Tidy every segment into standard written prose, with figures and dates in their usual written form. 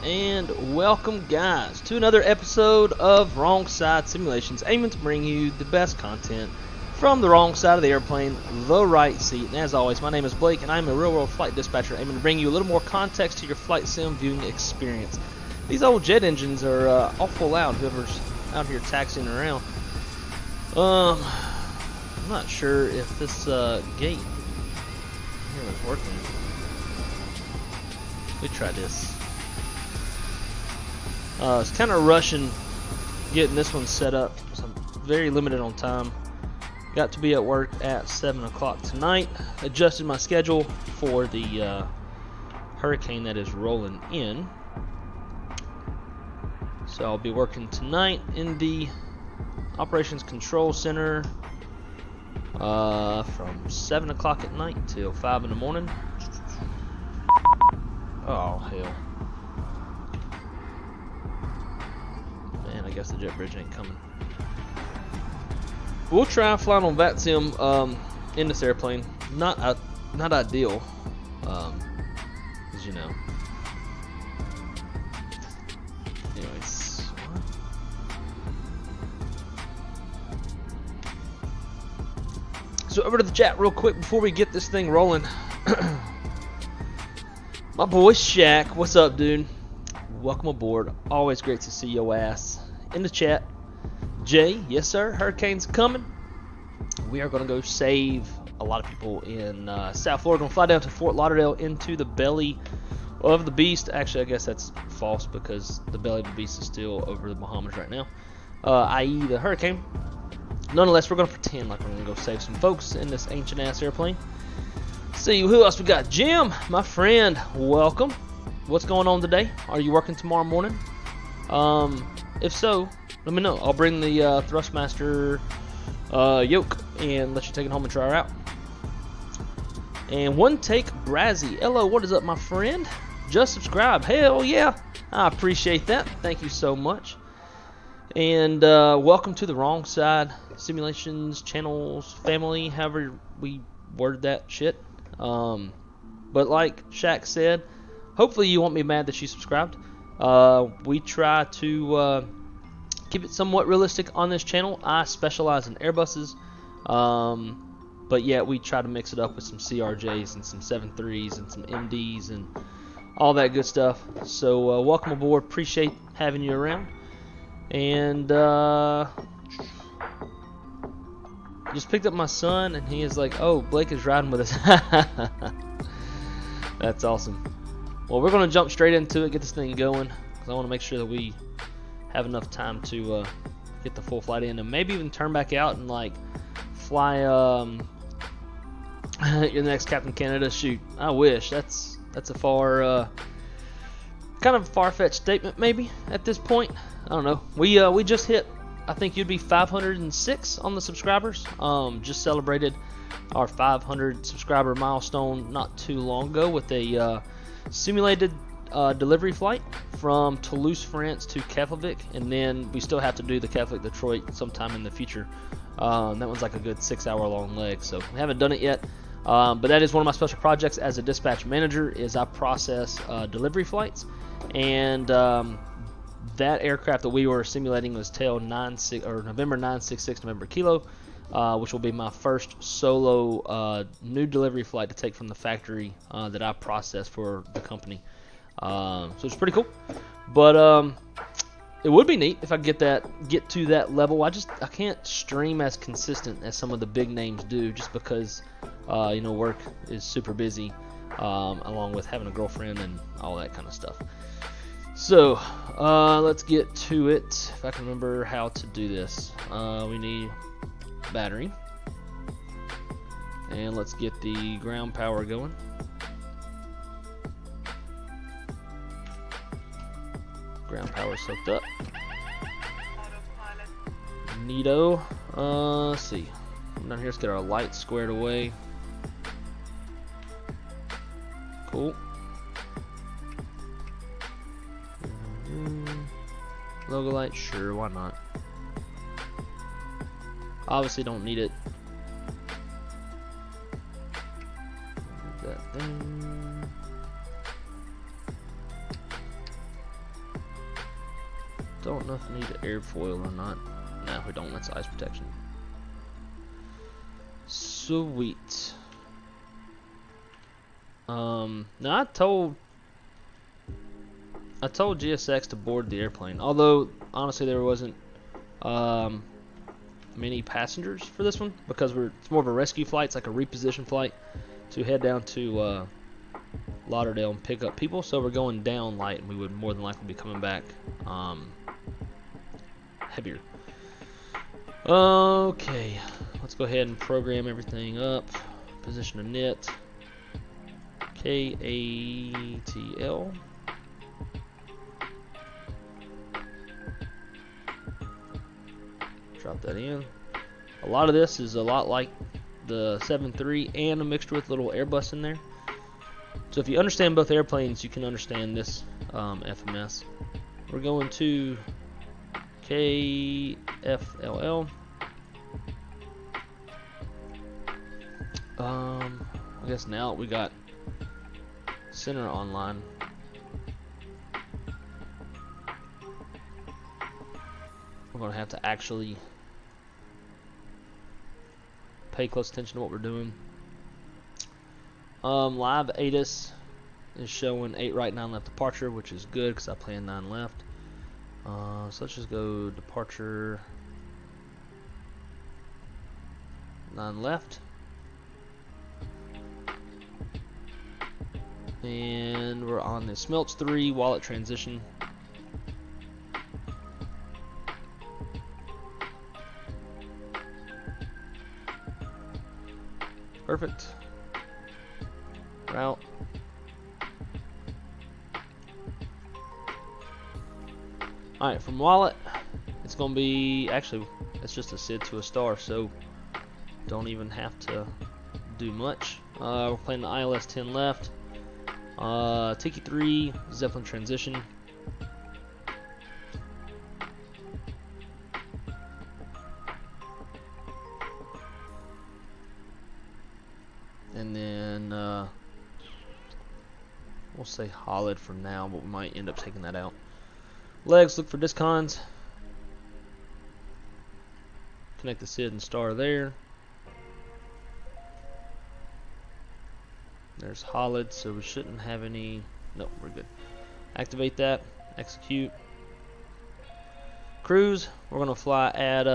And welcome, guys, to another episode of Wrong Side Simulations, aiming to bring you the best content from the wrong side of the airplane, the right seat. And as always, my name is Blake, and I'm a real-world flight dispatcher, aiming to bring you a little more context to your flight sim viewing experience. These old jet engines are awful loud, whoever's out here taxiing around. I'm not sure if this gate here is working. We try this. It's kind of rushing getting this one set up, so I'm very limited on time. Got to be at work at 7 o'clock tonight. Adjusted my schedule for the hurricane that is rolling in. So I'll be working tonight in the Operations Control Center from 7 o'clock at night till 5 in the morning. Oh, hell. Man, I guess the jet bridge ain't coming. We'll try flying on VATSIM in this airplane. Not ideal, as you know. Anyways, so over to the chat real quick before we get this thing rolling. My boy Shaq, what's up, dude? Welcome aboard. Always great to see your ass in the chat. Jay, yes sir, hurricane's coming. We are going to go save a lot of people in South Florida. Going to fly down to Fort Lauderdale into the belly of the beast. Actually, I guess that's false because the belly of the beast is still over the Bahamas right now, i.e. the hurricane. nonetheless, we're going to pretend like we're going to go save some folks in this ancient ass airplane. See who else we got. Jim, my friend, welcome. What's going on today? Are you working tomorrow morning? If so, let me know. I'll bring the Thrustmaster Yoke and let you take it home and try her out. And One Take Brazzy, hello, what is up, my friend? Just subscribe. Hell yeah, I appreciate that. Thank you so much. And welcome to the Wrong Side Simulations channels family, however we word that shit. But like Shaq said, hopefully you won't be mad that you subscribed. We try to keep it somewhat realistic on this channel. I specialize in Airbuses, but yeah, we try to mix it up with some CRJs and some 7.3s and some MDs and all that good stuff. So welcome aboard. Appreciate having you around. And just picked up my son, and he is like, "Oh, Blake is riding with us." That's awesome. Well, we're gonna jump straight into it, get this thing going, because I want to make sure that we have enough time to get the full flight in, and maybe even turn back out and like fly your next Captain Canada. Shoot, I wish. That's a far kind of far-fetched statement maybe at this point. I don't know. We just hit, I think you'd be 506 on the subscribers. Just celebrated our 500 subscriber milestone not too long ago with a simulated delivery flight from Toulouse, France to Katl-Kfll, and then we still have to do the Katl-Kfll Detroit sometime in the future. That one's like a good 6-hour long leg, so we haven't done it yet. But that is one of my special projects as a dispatch manager, is I process delivery flights, and that aircraft that we were simulating was tail November 966 November Kilo, which will be my first solo new delivery flight to take from the factory that I process for the company. So it's pretty cool, but it would be neat if I get to that level. I can't stream as consistent as some of the big names do, just because work is super busy, along with having a girlfriend and all that kind of stuff. So let's get to it. If I can remember how to do this, we need battery, and let's get the ground power going. Ground power soaked up. Neato. Let's see. Down here, let's get our lights squared away. Cool. Logo light, sure, why not? Obviously don't need it. That thing. Don't know if we need airfoil or not. No, we don't. That's ice protection. Sweet. Now I told GSX to board the airplane, although honestly there wasn't many passengers for this one, because it's more of a rescue flight. It's like a reposition flight to head down to Lauderdale and pick up people. So we're going down light, and we would more than likely be coming back heavier. Okay, let's go ahead and program everything up. Position a net. Katl. Drop that in. A lot of this is a lot like the 7.3 and a mixture with a little Airbus in there. So if you understand both airplanes, you can understand this FMS. We're going to KFLL. I guess now we got center online. We're going to have to actually pay close attention to what we're doing. Live Addons is showing 8 right, 9 left departure, which is good because I planned 9 left. So let's just go departure 9 left. And we're on the Smelts 3 wallet transition. Perfect. Route. Alright, from wallet, it's going to be, actually, it's just a SID to a star, so don't even have to do much. We're playing the ILS 10 left. Tiki 3, Zeppelin transition. And then we'll say Hollid for now, but we might end up taking that out. Legs, look for discons. Connect the SID and star there. There's Hollid, so we shouldn't have any. No, we're good. Activate that. Execute. Cruise. We're gonna fly at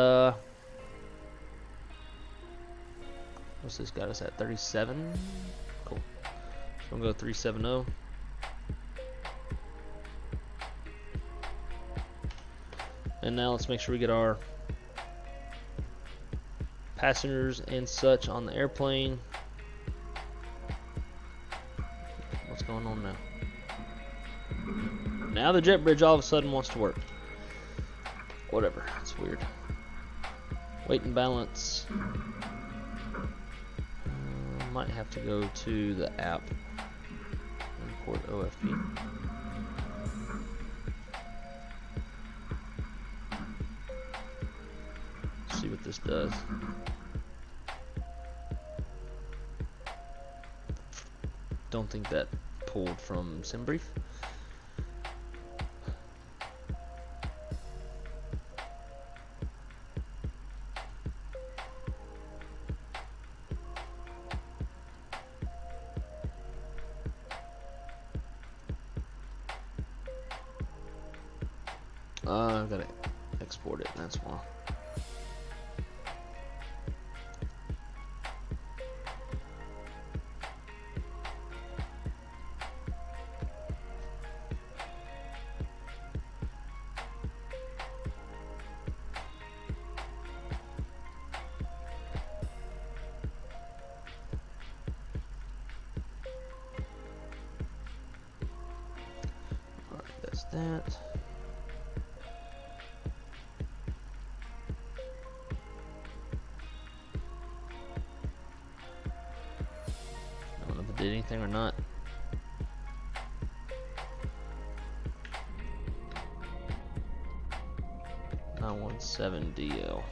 what's this got us at? 37. Cool. So I'm gonna go 370. And now let's make sure we get our passengers and such on the airplane. What's going on now? Now the jet bridge all of a sudden wants to work. Whatever, that's weird. Weight and balance. Might have to go to the app. Import OFP. See what this does. Don't think that pulled from SimBrief. I've got to export it, that's why. Alright, that's that. Did anything or not? (917DL).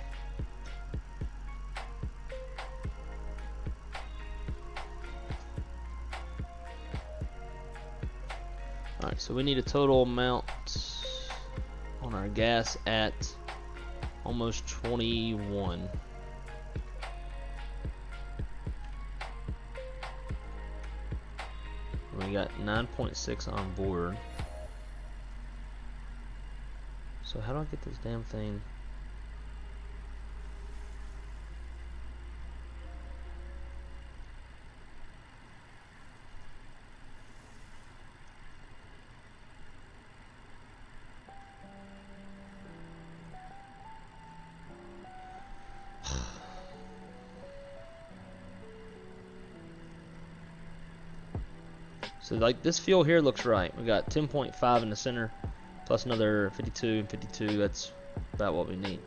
Alright, so we need a total amount on our gas at almost 21. We got 9.6 on board. So how do I get this damn thing? So like this fuel here looks right. We got 10.5 in the center, plus another 52 and 52. That's about what we need.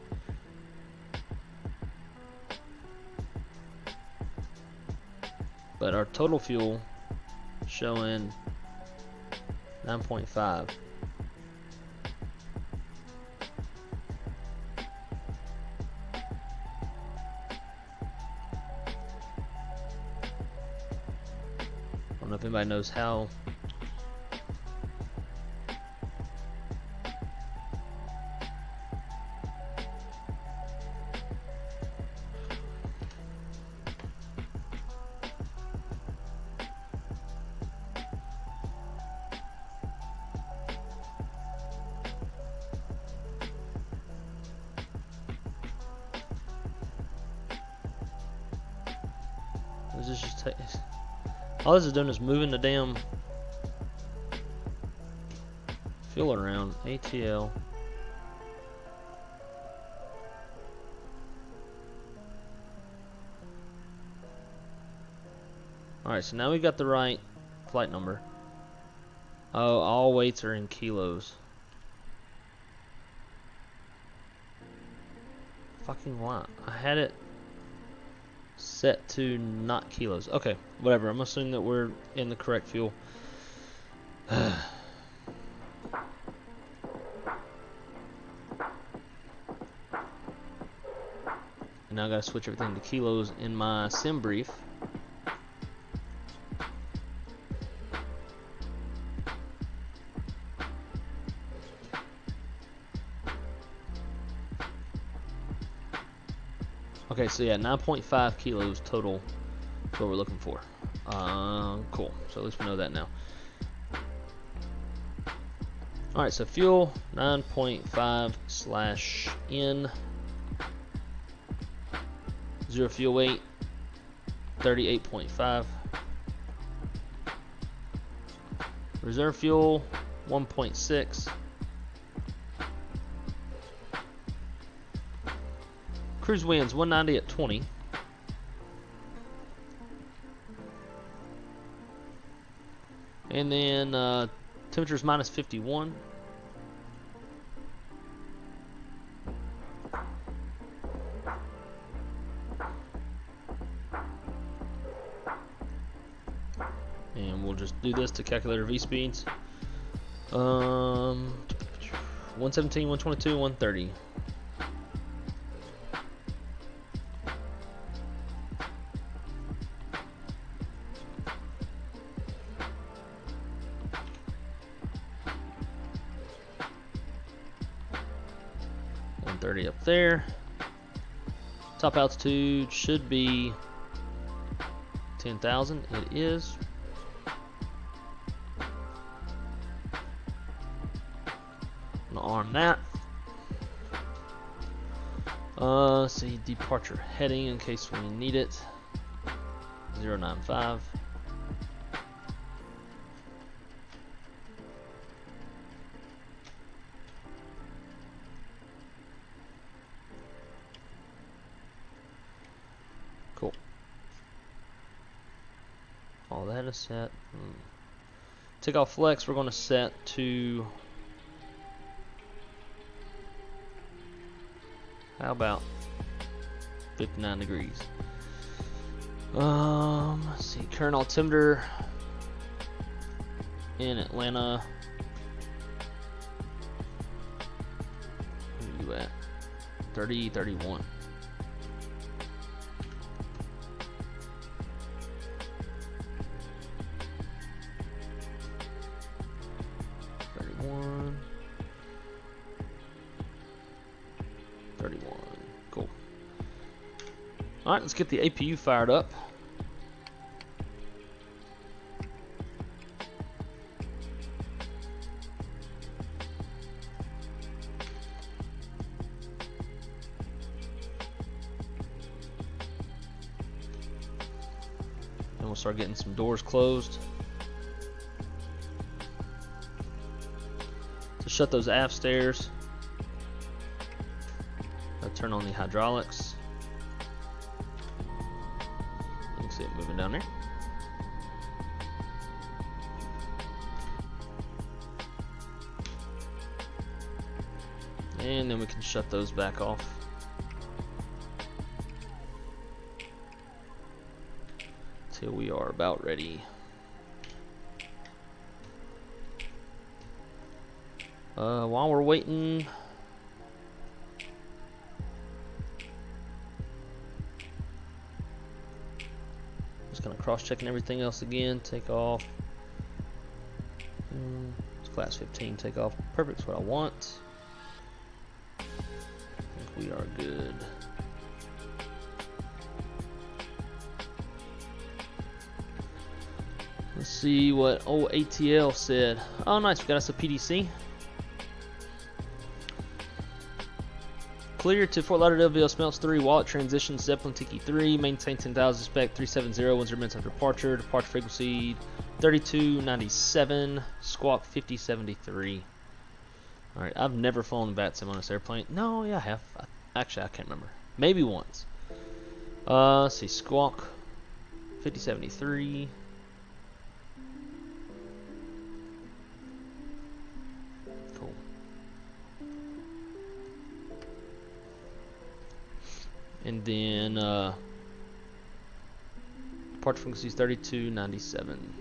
But our total fuel showing 9.5. I don't know if anybody knows how. Is this just all this is doing is moving the damn fuel around. ATL. Alright, so now we got the right flight number. Oh, all weights are in kilos. Fucking what? I had it set to not kilos. Okay, whatever. I'm assuming that we're in the correct fuel. And now I gotta switch everything to kilos in my sim brief. Okay, so yeah, 9.5 kilos total is what we're looking for. Cool. So at least we know that now. Alright, so fuel 9.5/N. 0 fuel weight 38.5. Reserve fuel 1.6. Cruise winds 190 at 20. And then temperature's minus 51. And we'll just do this to calculate our V speeds. 117, 122, 130. Up there. Top altitude should be 10,000. It is. I'm gonna arm that. Let's see, departure heading in case we need it. 095. Cool. All that is set. Takeoff flex we're going to set to, how about 59 degrees. Let's see, current altimeter in Atlanta. Where are you at? 30, 31. Cool. Alright, let's get the APU fired up. And we'll start getting some doors closed. To shut those aft stairs. Turn on the hydraulics. You can see it moving down there. And then we can shut those back off. Till we are about ready. While we're waiting, cross-checking everything else again. Takeoff. It's class 15 takeoff. Perfect, that's what I want. I think we are good. Let's see what old ATL said. Oh, nice. We got us a PDC. Clear to Fort Lauderdale via Smelts 3, Wallet transition, Zeppelin Tiki 3, maintain 10,000 spec 370, 10 minutes after departure, departure frequency 3297, squawk 5073. Alright, I've never flown the bat sim on this airplane. No, yeah, I have. Actually, I can't remember. Maybe once. Let's see, squawk 5073. Cool. And then departure frequency is 3297.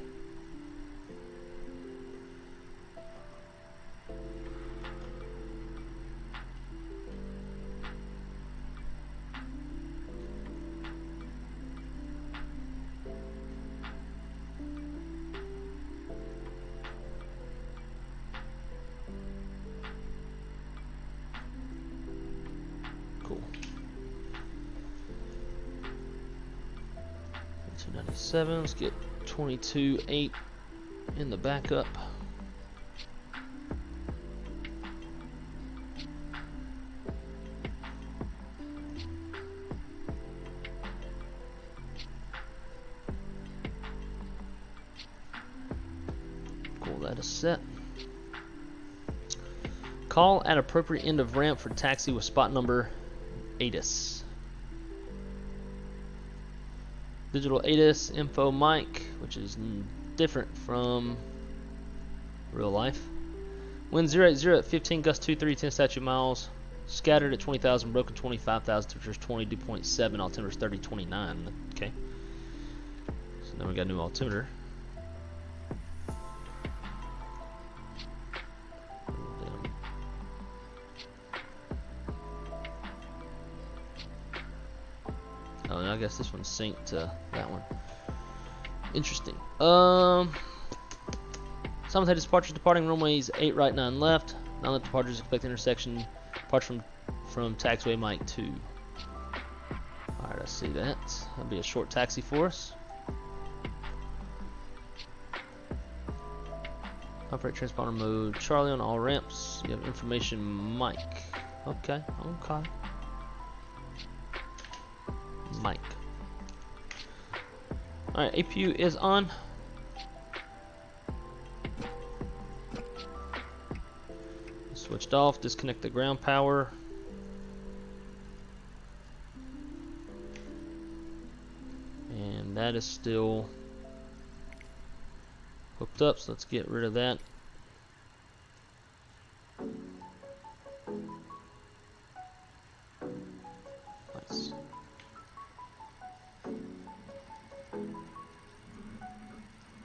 Cool. 297. Let's get 22.8 in the backup. Cool, that is set. Call at appropriate end of ramp for taxi with spot number Addons. Digital Addons info mic, which is different from real life. Wind 080 at 15, gust 23, 10 statute miles. Scattered at 20,000, broken 25,000, temperatures 20.7, altimeter's 30.29. Okay. So now we got a new altimeter. Oh, and I guess this one's synced to that one. Interesting. Simultaneous departures departing runways 8 right, 9 left. 9 left departures expect intersection. Departure from taxiway mic 2. Alright, I see that. That'll be a short taxi for us. Operate transponder mode. Charlie on all ramps. You have information mic. Okay, okay. Mic. Alright, APU is on. Switched off, disconnect the ground power. And that is still hooked up, so let's get rid of that. Nice.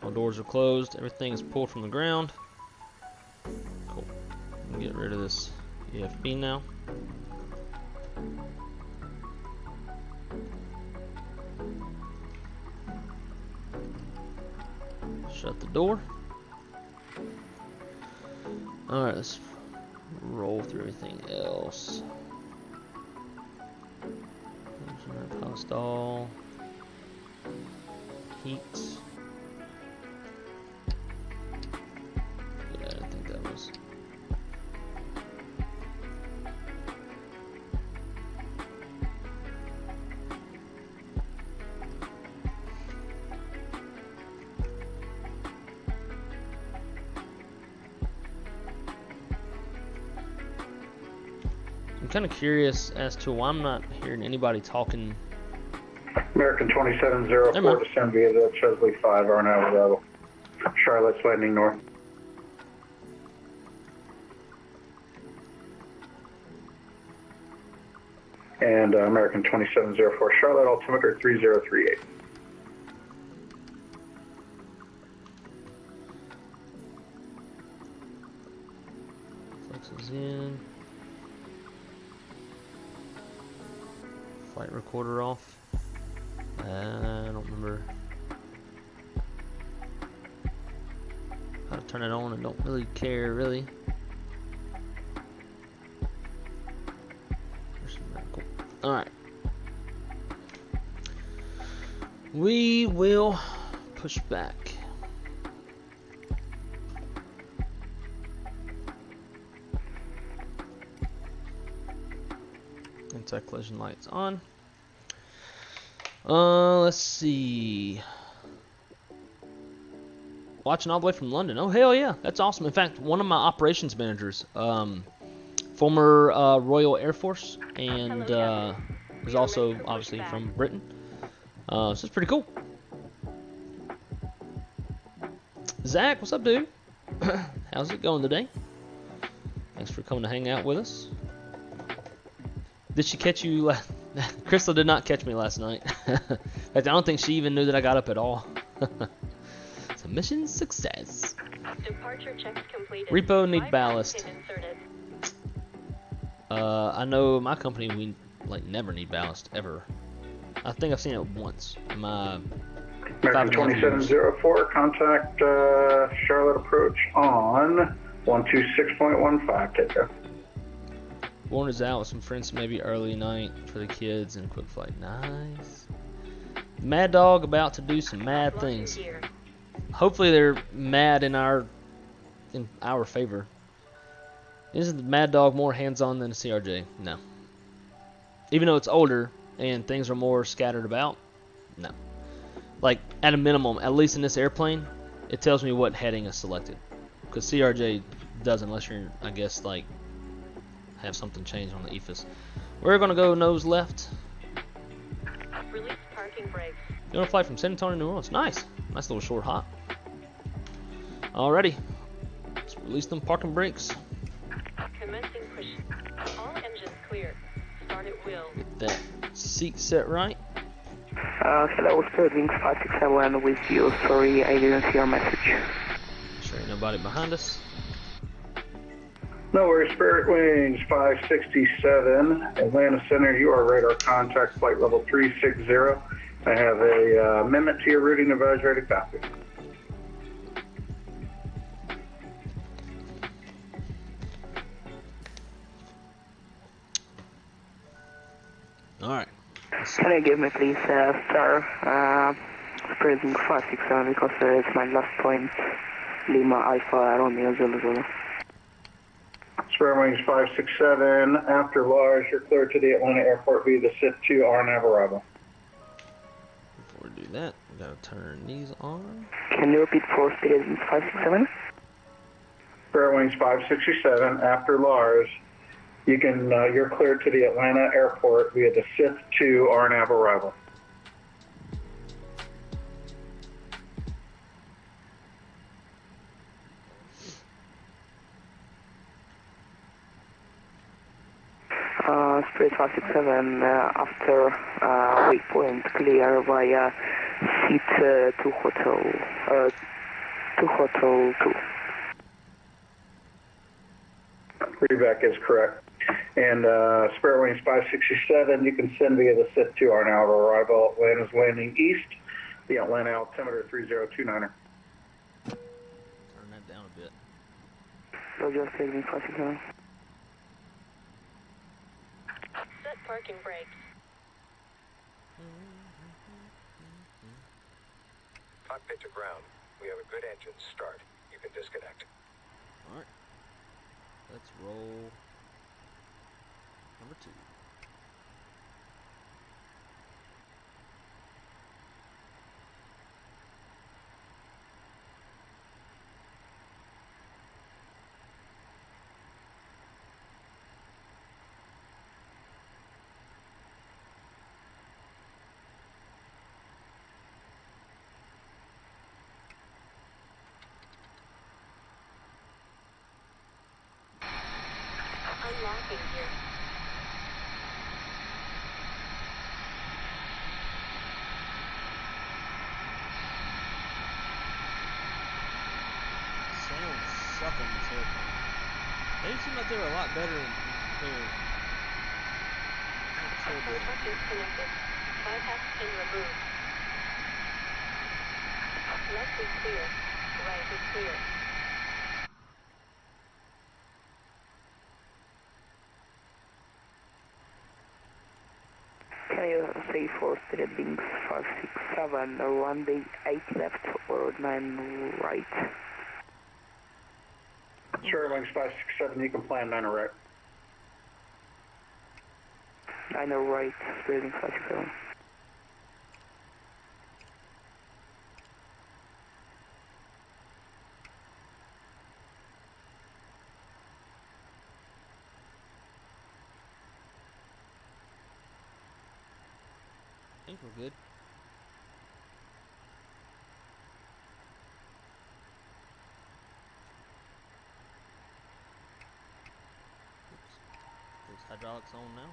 All doors are closed, everything is pulled from the ground. Cool. Get rid of this EFB now. Shut the door. Alright, let's roll through everything else. Power stall. Heat. Yeah, I think that was. I'm kind of curious as to why I'm not hearing anybody talking. American 2704 descend via the Chesley 5 are now available. Charlotte's landing north. And American 2704 Charlotte, altimeter 3038. Flex is in. Flight recorder off. I don't remember how to turn it on. I don't really care, really. Cool. Alright. We will push back. Anti-collision lights on. Let's see. Watching all the way from London. Oh, hell yeah. That's awesome. In fact, one of my operations managers, former Royal Air Force, and is also obviously from Britain. So it's pretty cool. Zach, what's up, dude? How's it going today? Thanks for coming to hang out with us. Did she catch you? Crystal did not catch me last night. In fact, I don't think she even knew that I got up at all. So mission success. Departure checks completed. Repo need ballast. I know my company, we like never need ballast ever. I think I've seen it once in my American 2704, contact Charlotte approach on 126.15, takeoff. Warren is out with some friends, maybe early night for the kids and quick flight. Nice. Maddog about to do some mad things. Hopefully they're mad in our favor. Isn't the Maddog more hands-on than a CRJ? No. Even though it's older and things are more scattered about, no. Like, at a minimum, at least in this airplane, it tells me what heading is selected. Because CRJ doesn't, unless you're, I guess, like, have something change on the EFIS. We're going to go nose left. Release parking brakes. You want to fly from San Antonio to New Orleans? Nice. Nice little short hop. Alrighty. Let's release them parking brakes. Commencing push. All engines clear. Start at will. Get that seat set right. Hello, Sterling 567 with you. Sorry, I didn't see your message. Sure ain't nobody behind us. No worries, Spirit Wings 567, Atlanta Center. You are radar contact flight level 360. I have a amendment to your routing advisory to copy. Alright. Can you give me please star Spirit Wings 567 because it's my last point. Lima Alpha Romeo Zulu. Spirit Wings 567, after Lars, you're cleared to the Atlanta airport via the SIT-2 RNAV arrival. Before we do that, we gotta turn these on. Can you repeat for Spirit Wings 567? Spirit Wings 567, after Lars, you're cleared to the Atlanta airport via the SIT-2 RNAV arrival. Spirit 567 after waypoint clear via seat to hotel 2. Evac is correct. And Spirit Wings 567, you can send via the SIT-2 RNAV arrival. Atlanta's landing east, the Atlanta altimeter 3029er. Turn that down a bit. Roger, Spirit Wings 567. Set parking brakes. Cockpit to ground. We have a good engine start. You can disconnect. Alright. Let's roll number 2. Unlocking gear. Sounds suck on this airplane. They seem like they were a lot better in clear. Contact is connected. Bypass pin removed. Left is clear. Right is clear. Can you say for Spirit Wings 567 runway 8 left or 9 right? Spirit Wings 567, you can plan 9 right. 9 right, Spirit Wings 567. I think we're good. Hydraulics on now.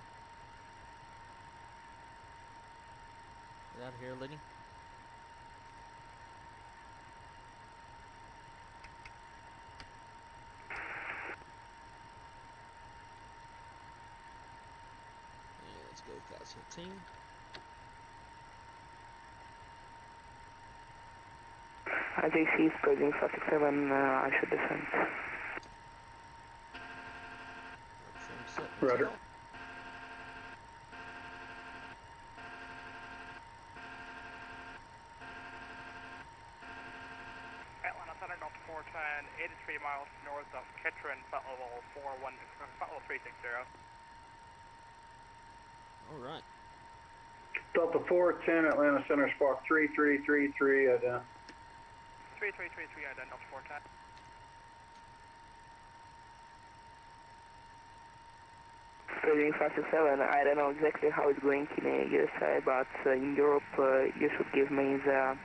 Get out of here, lady. Yeah, let's go, guys. 15. JC is cruising 567, I should descend. Roger. Atlanta Center, Delta 410, 83 miles north of Kitron, flight level 360. Alright. Delta 410, Atlanta Center, spark 3333, ident. 3333, ident, Delta 410. Cruising 567, I don't know exactly how it's going in the USA, but in Europe you should give me the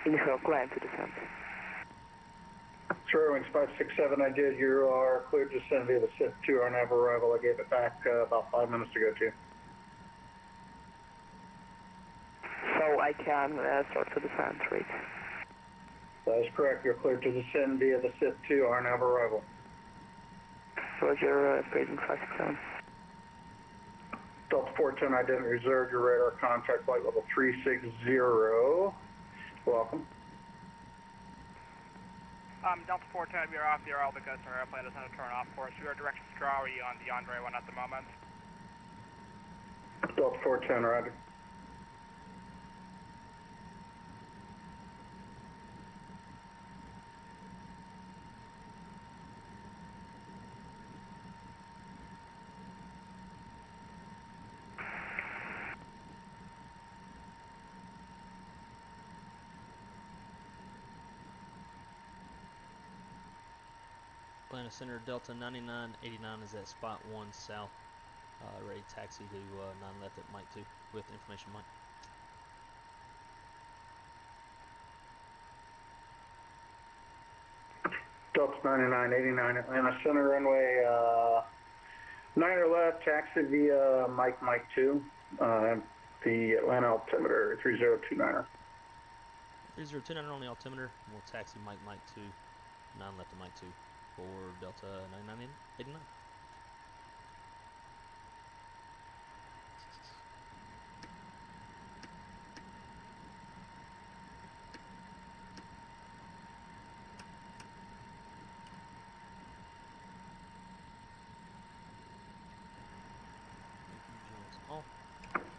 initial climb to descend. Sure, wings 567, I did. You are cleared to descend via the SIP-2 on nav arrival. I gave it back about 5 minutes ago to you. So I can start to descend, right? That is correct. You're cleared to descend via the SIP-2 on nav arrival. Roger, cruising 567. Delta 410, I didn't reserve your radar contact flight level 360. Welcome. Delta 410, we are off the RL because our airplane doesn't have to turn off course. We are direction Strawy on the Andre one at the moment. Delta 410, roger. Atlanta Center, Delta 9989 is at spot 1 south. Ready to taxi to 9 left at Mike 2 with information Mike. Delta 9989, Atlanta Center, runway 9 left, taxi via Mike 2. The Atlanta altimeter 3029er. 3029er on the altimeter. We'll taxi Mike 2, 9 left at Mike 2 for Delta 9989.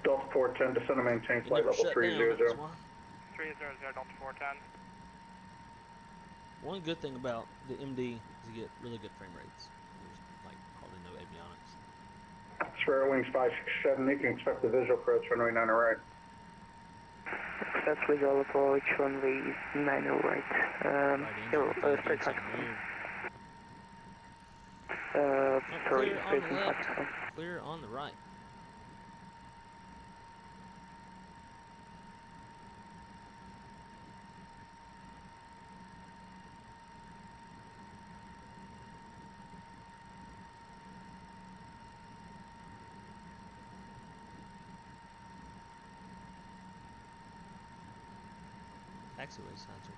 Delta 410, descend and maintain flight level 300. 300, Delta 410. One good thing about the MD is you get really good frame rates. There's like hardly no avionics. Sparrow Wings 567, you can expect the visual approach runway 9 right. Expect visual approach runway 9 right. Straight back. Sorry, clear on the left, clear on the right. Taxiway signs are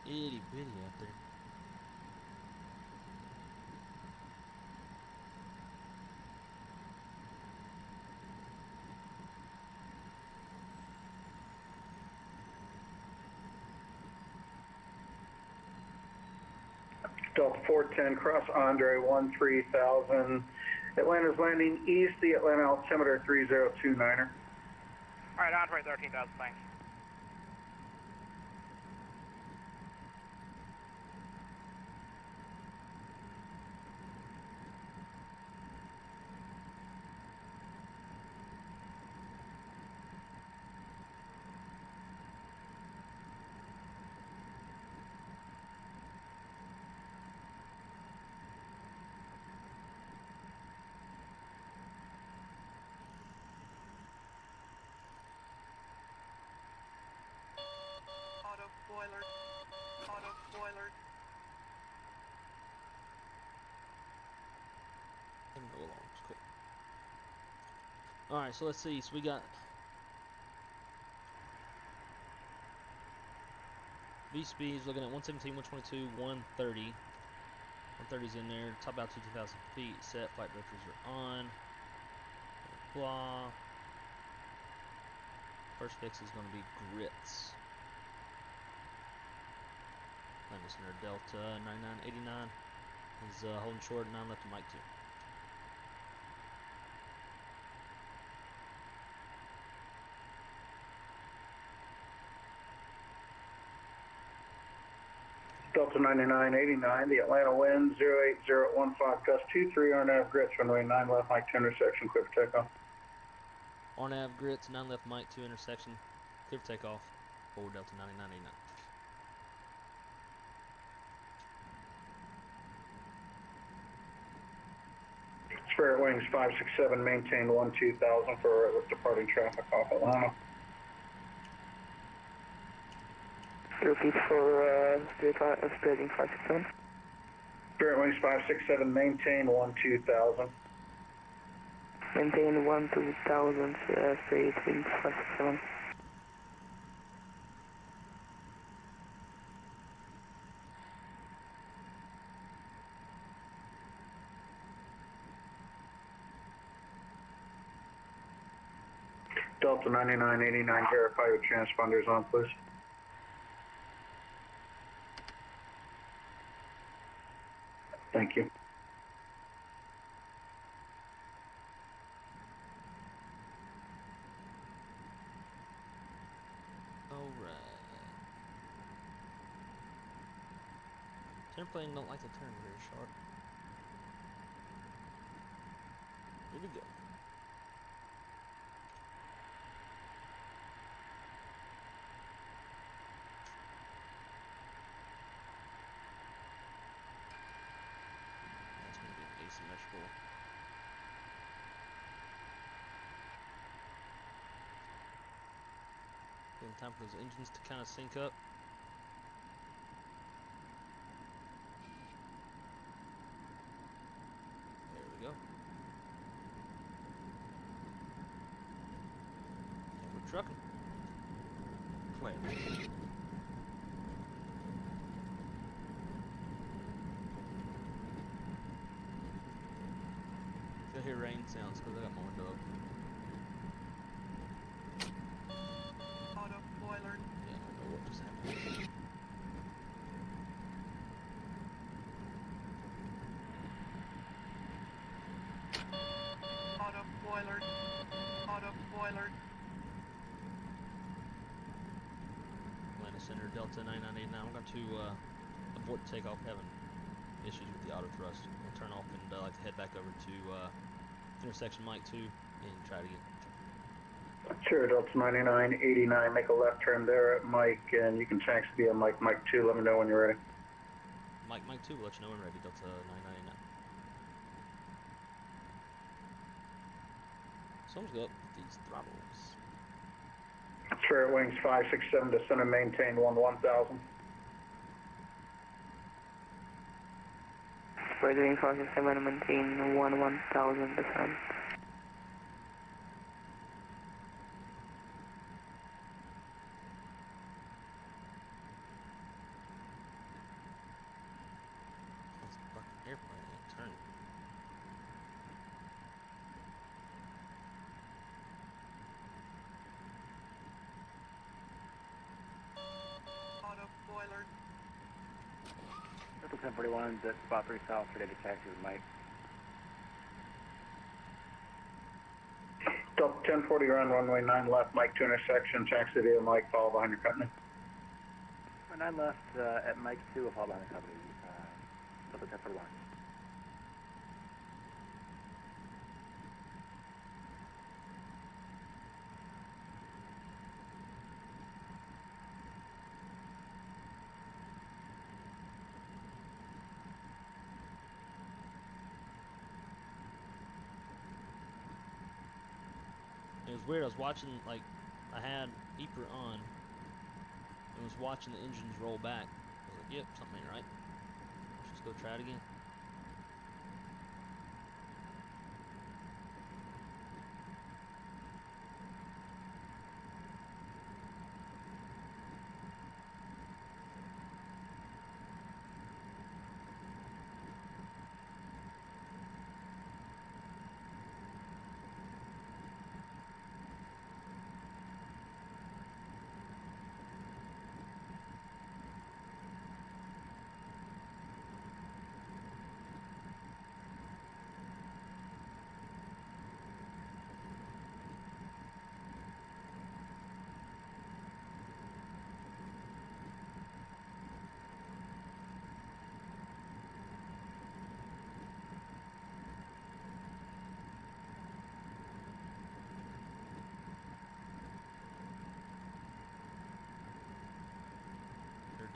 itty bitty out there. Delta 410, cross Andre 13000. Atlanta's landing east, the Atlanta altimeter 3029er. Alright, Andre 13,000, thanks. Auto spoiler. Auto spoiler. And no alarms. Alright, so let's see. So we got V speeds looking at 117, 122, 130. 130's in there. Top altitude 2,000 feet. Set. Flight directors are on. Blah. First fix is going to be grits. Landing center Delta 9989 is holding short. 9 left to Mike 2. Delta 9989, the Atlanta wind 08015, gust 23, RNAV grits, runway 9 left, Mike 2 intersection, clear for takeoff. RNAV grits, 9 left Mike 2 intersection, clear for takeoff, forward Delta 9989. Spirit wings 567, maintain 12000 for with departing traffic off Atlanta. Repeat for Spirit wing 567. Spirit wings 567, maintain 12000. Maintain 12000, Spirit wing 567. Delta 9989, verify your transponders on, please. Thank you. Alright. Airplane don't like to turn very sharp. Here we go. That's going to be an asymmetrical. Getting time for those engines to kind of sync up. There we go. And we're trucking. Flare. Still hear rain sounds because I got my window up. Auto boiler. Yeah, I don't know what just happened. Auto boiler. Auto boiler. Atlanta Center, Delta 9989. I'm going to abort takeoff, having issues with the auto thrust. I'll turn off and like to head back over to intersection Mike 2 and try it again. Sure, Delta 9989, make a left turn there at Mike, and you can taxi via Mike 2. Let me know when you're ready. Mike 2 will let you know when ready, Delta 9989. So let's go up with these throttles. Spirit wings 567, descend and maintain 1000. Spirit wing 567, maintain 1000 descent. This fucking airplane ain't turning. Auto boiler. Triple 1041, that's spot 3 south, ready to taxi with Mike. Delta 1040, run runway 9 left, Mike 2 intersection, taxi via Mike, follow behind your company. 9 left at Mike 2, we'll follow behind the company. Triple 1041. It was weird. I was watching, like, I had Eeper on and was watching the engines roll back. I was like, yep, something ain't right. Let's just go try it again.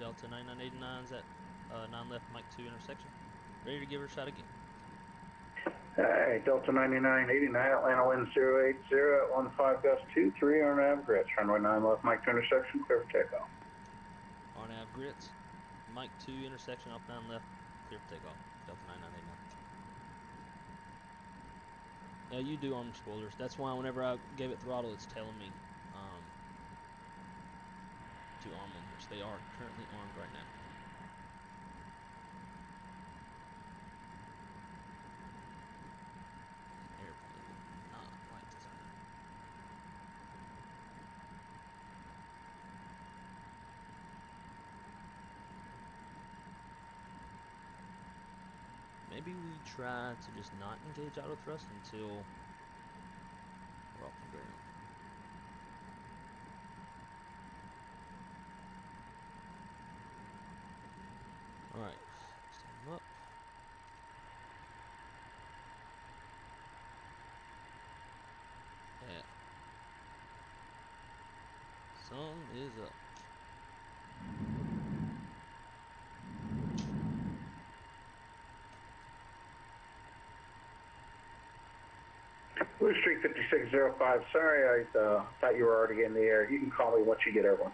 Delta 9989's at 9 left, Mike 2 intersection. Ready to give her a shot again. Hey, Delta 9989, Atlanta wind 080 at 15 gust 23 on nav grits. Runway 9 left, Mike 2 intersection, clear for takeoff. On nav grits, Mike 2 intersection, off 9 left, clear for takeoff. Delta 9989. Now you do arm spoilers. That's why whenever I gave it throttle, it's telling me to arm them, which they are currently armed right now. Airplane not flight design. Maybe we try to just not engage auto thrust until we're off the ground. Alright, stand them up. Yeah. Sun is up. Blue Street 5605, sorry, I thought you were already in the air. You can call me once you get everyone.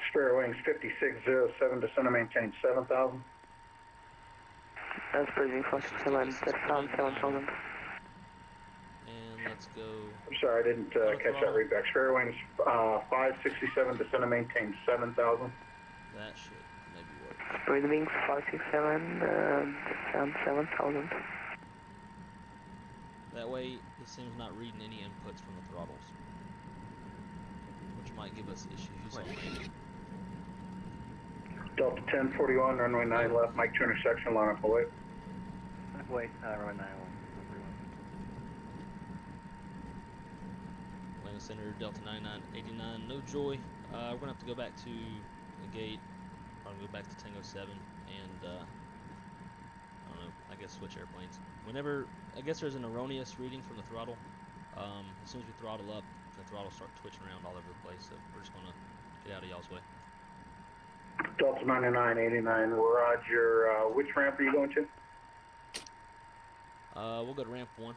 Spare wings 5607, descend and maintain 7,000. That's Beijing 467, descend 7,000. And let's go. I'm sorry, I didn't catch that readback. Spare wings 567, descend and maintain 7,000. That should maybe work. Read wings 567, descend 7,000. That way, it seems not reading any inputs from the throttles, which might give us issues on landing. Delta 1041, runway 9 left, Mike 2 intersection, line up away. Wait, runway 91. Atlanta Center, Delta 9989, no joy. We're gonna have to go back to the gate, probably go back to Tango 7, and I don't know, I guess switch airplanes. Whenever, I guess there's an erroneous reading from the throttle. As soon as we throttle up, the throttle starts twitching around all over the place, so we're just gonna get out of y'all's way. Delta 9989, roger. Which ramp are you going to? We'll go to ramp 1.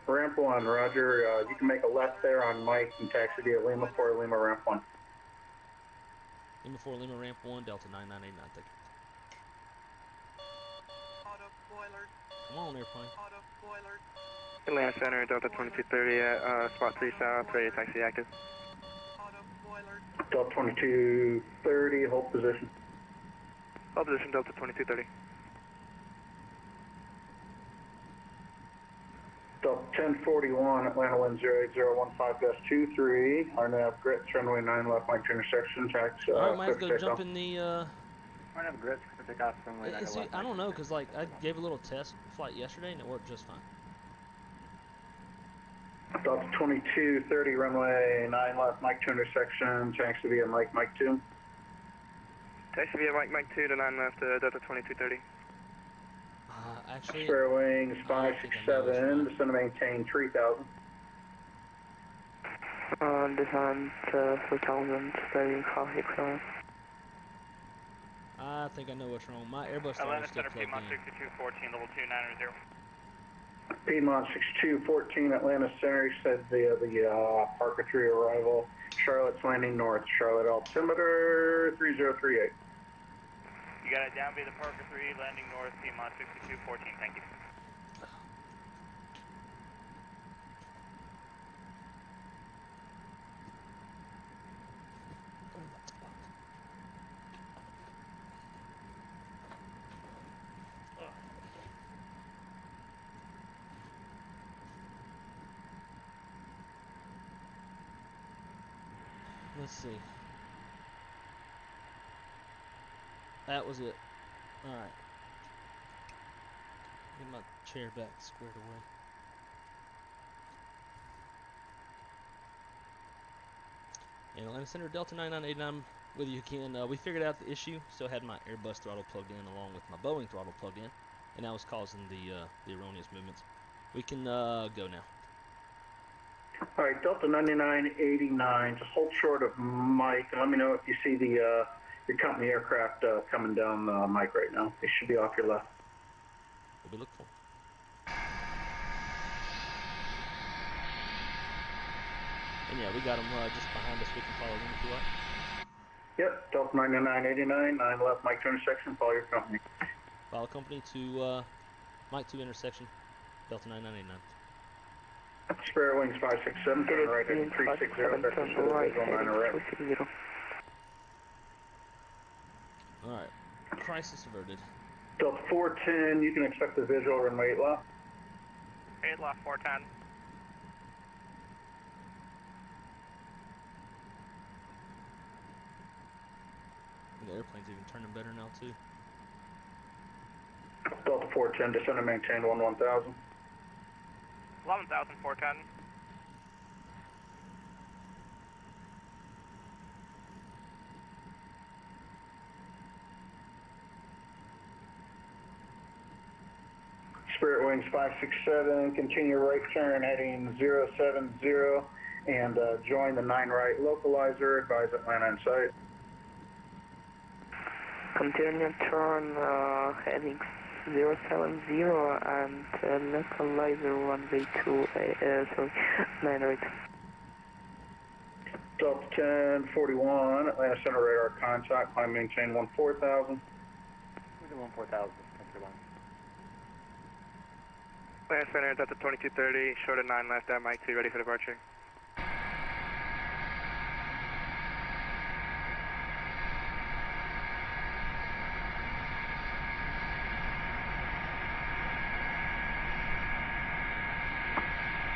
Ramp 1, roger. You can make a left there on Mike and taxi via Lima 4 Lima, ramp 1. Lima 4 Lima, ramp 1, Delta 9989, thank you. Auto boiler. Come on, airplane. Auto boiler. Atlanta Center, Delta 2230 at spot 3 south, ready to taxi active. Auto boiler. Delta 2230, hold position. Hold position, Delta 2230. Delta 1041, Atlanta wind 08015 gust 23. Our nav grits, runway 9 left, Mike 2 intersection, tax. Alright, might have to go jump in the, Might have grits to take off runway 9 see, left. I don't know, because like, I gave a little test flight yesterday, and it worked just fine. Delta 2230, runway 9 left, Mike 2 intersection, taxi via Mike 2. Taxi via Mike 2 to 9 left, Delta 2230. Actually, Spare wings I think I know this 567, one. descend to maintain 3,000. Descend 4,000, Beijing 567. I think I know what's wrong. My Airbus Atlanta is still Center, plugged Piedmont in. 6214, level 290. Piedmont 6214, Atlanta Center, you said the Parker 3 arrival. Charlotte's landing north, Charlotte altimeter 3038. You got it down via the Parker 3, landing north, Piedmont 6214, thank you. Let's see. That was it. Alright. Get my chair back squared away. And Atlanta Center, Delta 9989 with you again. We figured out the issue. Still had my Airbus throttle plugged in along with my Boeing throttle plugged in, and that was causing the erroneous movements. We can go now. All right, Delta 9989, just hold short of Mike, and let me know if you see the your company aircraft coming down Mike right now. They should be off your left. We'll be looking for 'em. And yeah, we got them just behind us. We can follow them if you like. Yep, Delta 9989, 9 left, Mike 2 intersection, follow your company. Follow company to Mike 2 intersection, Delta 9989. Spare wings 567, turn right heading 360, vector visual 9 right. Alright, crisis averted. Delta 410, you can expect the visual runway 8 left. 8 left, 410. The airplane's even turning better now too. Delta 410, descend and maintain 11,000. 11,000, 410. Spirit Wings 567, continue right turn heading 070 and join the 9 right localizer, advise Atlanta in sight. Continue turn heading 070 and localizer 1V2, sorry, 9 right. Delta 1041, Atlanta Center radar contact, climb maintain 14,000. We're doing 14,000, Mr. 1. Atlanta Center, Delta 2230, short of 9 left at Mike 2, ready for departure.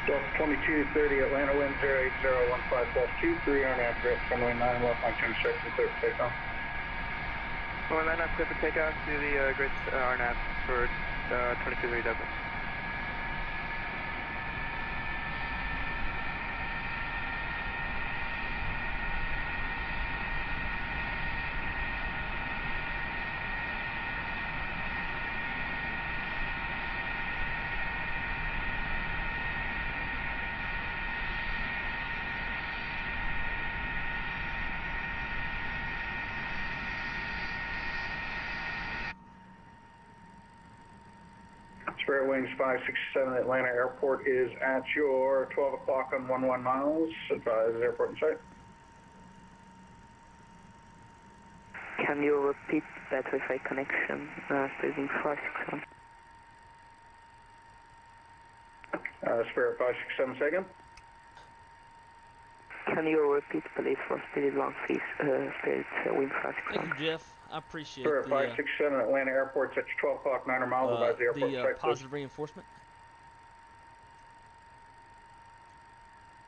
Delta 2230, Atlanta wind 08015+23 on accurate, runway 9 left, Mike 2 intersection, clear for takeoff. Runway 9 left, clear for takeoff to the great RNAV for 2230 Delta. Spirit Wings 567, Atlanta Airport is at your 12 o'clock on 11 miles. Advise airport in sight. Can you repeat that Wi-Fi connection, using 567? Spirit 567, second. Can you repeat please for Spirit Long Fish, Spirit Wind 567? Thank you, Jeff. I appreciate Spirit the 567, Atlanta Airport's at your 12 o'clock, 9 miles. Advise the airport in sight, please. positive reinforcement.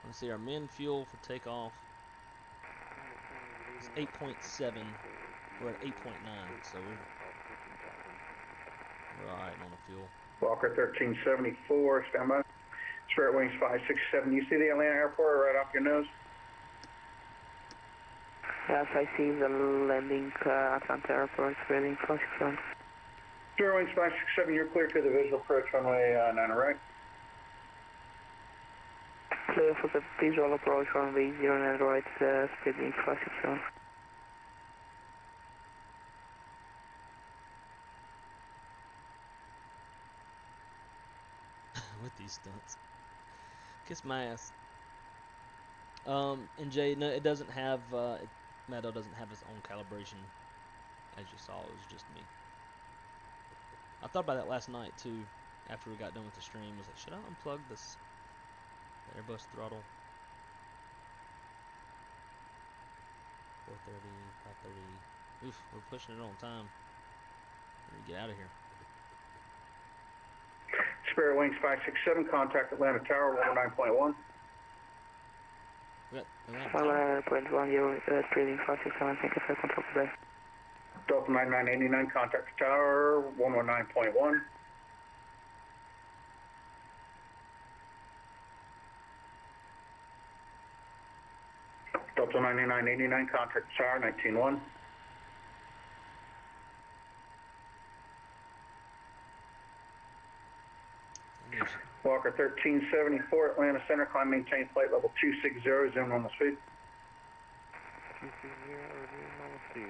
Let's see, our min fuel for takeoff is 8.7. We're at 8.9, so we're all right on the fuel. Walker 1374, stand by. Spirit Wings 567, you see the Atlanta Airport right off your nose? Yes, I see the landing Atlanta Airport, Spirit Wing 567. Spirit Wings 567, you're clear to the visual approach runway 9 right. Clear for the visual approach runway 09 right, Spirit Wing 567. With these stunts. Kiss my ass. And Jay, no, it doesn't have, Maddog doesn't have its own calibration. As you saw, it was just me. I thought about that last night too, after we got done with the stream. I was like, should I unplug this the Airbus throttle? 4:30, 5:30. Oof, we're pushing it on time. We're gonna get out of here. Spirit Wings 567, contact Atlanta Tower 109.1. We got 109.1, you're Spirit Wing 567, thank you for control today. Delta 9989, contact the tower 119.1. Delta 9989, contact tower 19-1. Walker 1374, Atlanta Center, climb maintain flight level 260, zoom normal speed. 260, zoom normal speed.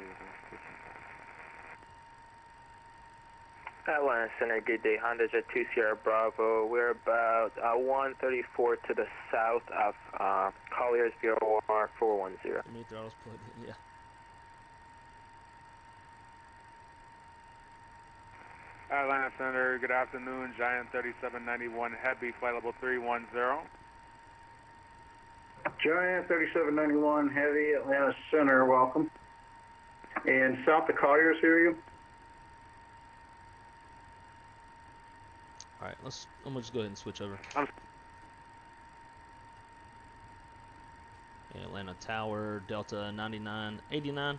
Atlanta Center, good day, Honda Jet 2 Sierra Bravo. We're about 134 to the south of Collier's VOR 410. Me throttles plugged in, yeah. Atlanta Center, good afternoon. Giant 3791 Heavy, flight level 310. Giant 3791 Heavy, Atlanta Center, welcome. And south of Colliers, hear you? Alright, I'm gonna just go ahead and switch over. Atlanta Tower, Delta 9989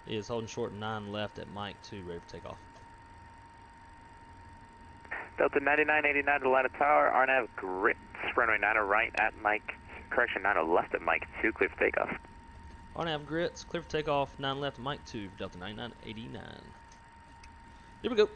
is holding short 9 left at Mike 2, ready for takeoff. Delta 9989 Atlanta Tower, RNAV grits, runway 90 right at Mike, correction 90 left at Mike 2, clear for takeoff. RNAV grits, clear for takeoff, 9 left at Mike 2, Delta 9989. Here we go.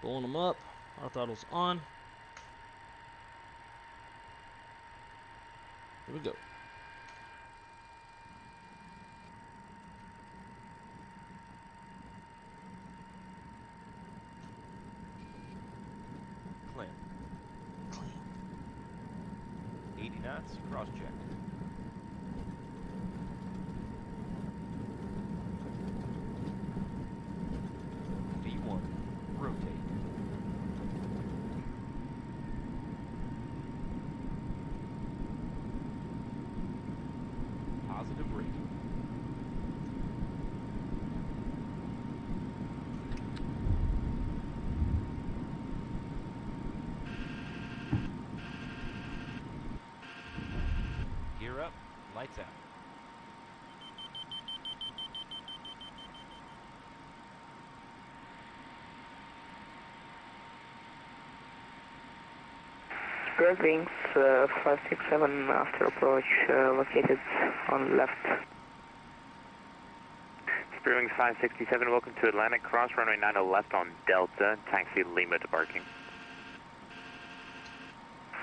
Pulling them up. Our throttle's on. Here we go. Clamp. 80 knots, cross check. V1, rotate. Positive rate. Gear up, lights out. Square wings 567 after approach located on left. Square wings 567, welcome to Atlantic, cross runway 90 left on Delta, taxi Lima debarking.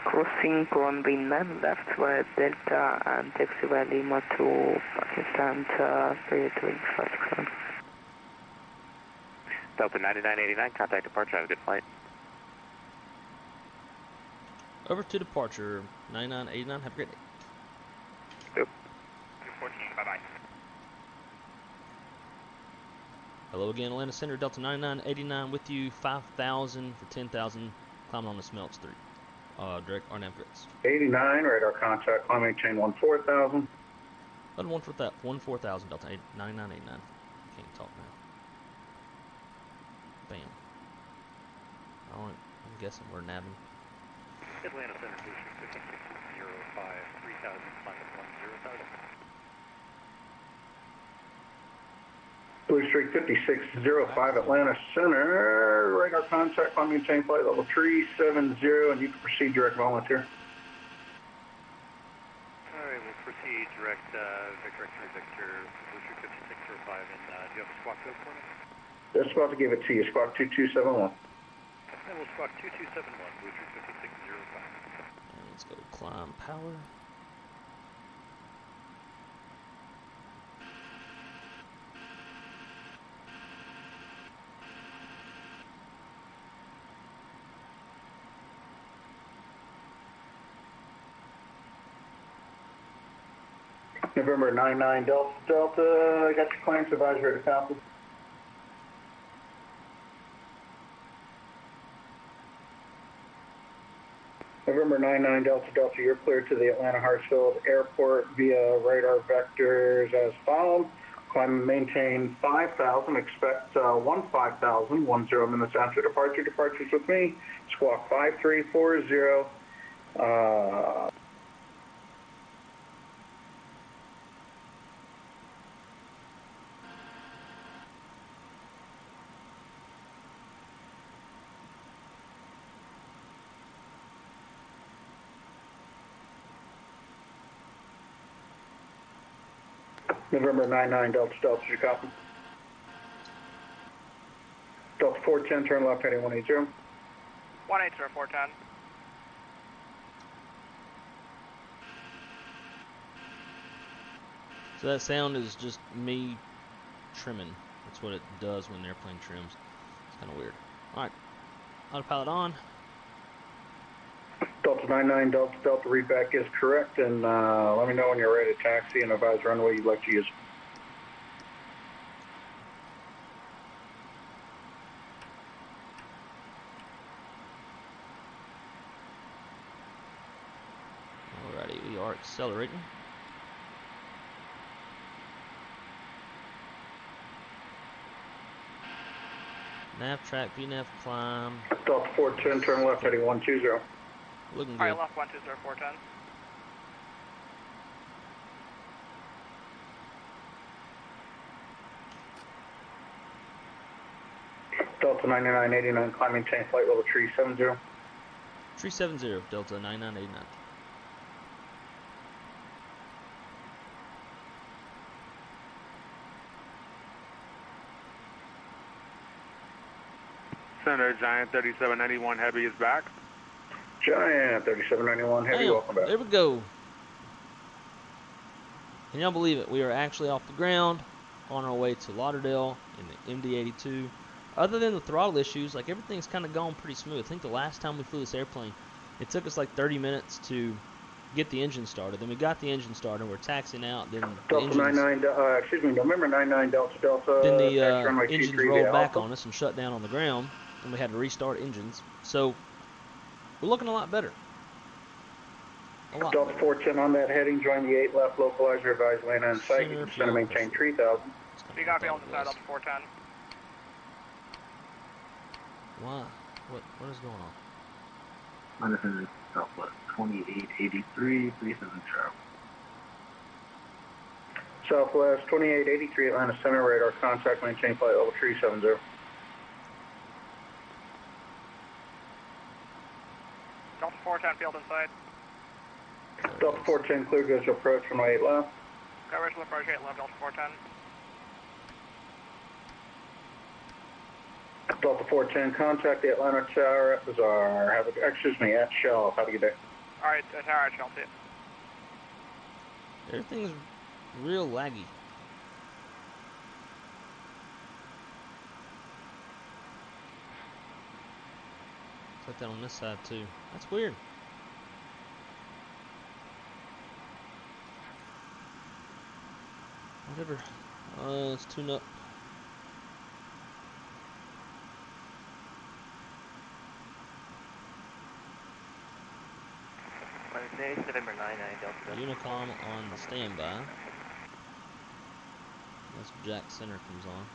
Crossing runway 9 left via Delta and taxi via Lima to Pakistan, period wings 567. Delta 9989, contact departure, have a good flight. Over to departure, 9989, have a great day. Yep. 214, bye-bye. Hello again, Atlanta Center, Delta 9989 with you, 5,000 for 10,000, climbing on the Smelts 3. Direct RNAV grits. 89, radar contact, climb maintain 14,000. 14,000, Delta 9989. Can't talk now. Bam. Alright, I'm guessing we're nabbing. Atlanta Center, Booster 5605, 3000, climb at 10,000. Blue Streak 5605, Atlanta Center, radar contact, climb maintain flight level 370, and you can proceed direct volunteer. Alright, we'll proceed direct Victor X-ray Victor, Blue Streak 5605, and do you have a squawk code for me? Just about to give it to you, squawk 2271. And we'll squawk 2271, Blue Streak 5605. And let's go climb power. November 99 Delta Delta, I got your clearance advisory to copy. November 99 Delta Delta, you're cleared to the Atlanta Hartsfield Airport via radar vectors as follows. Climb and maintain 5,000, expect 15,000, 10 minutes after departure. Departures with me, squawk 5340. November 99 Delta Delta, you copy? Delta 410, turn left heading 180. 180, 410. So that sound is just me trimming. That's what it does when the airplane trims. It's kind of weird. Alright, autopilot on. Delta 99 Delta Delta, readback is correct, and let me know when you're ready to taxi and advise runway you'd like to use. Alrighty, we are accelerating. Nav track, VNAV climb. Delta 410, turn left heading 120. Looking good. Alright, left 120, 410. Delta 9989, climbing tank flight level 370. 370, Delta 9989. Center, Giant 3791 Heavy is back. Giant 3791 Heavy, Bam, welcome back. there we go. Can y'all believe it? We are actually off the ground on our way to Lauderdale in the MD82. Other than the throttle issues, like everything's kind of gone pretty smooth. I think the last time we flew this airplane, it took us like 30 minutes to get the engine started. Then we got the engine started. We're taxiing out. Then Delta 99, excuse me, November 99 Delta Delta. Then the runway engines 23 rolled via back Alpha. on us and shut down on the ground, and we had to restart engines. So we're looking a lot better. A lot Delta better. 410 on that heading, join the 8 left localizer, advise land on site. You can center maintain 3000. You got me on the side, Delta 410. Why? What is going on? Madison is Southwest 2883, 37 travel. Southwest 2883, Atlanta Center, radar contact, maintain flight level 370. Delta 410, field inside. Delta 410, clear, goes to approach from 8 left. Got original approach 8 left, Delta 410. Delta 410, contact the Atlanta Tower at Bazaar. Excuse me, at Shell. Have a good day. Alright, tower at Shell, see it. Everything's real laggy. It's like that on this side too. That's weird. Whatever. Let's tune up. Wednesday, November 99 Delta. Unicom on the standby. That's Jack Center comes on.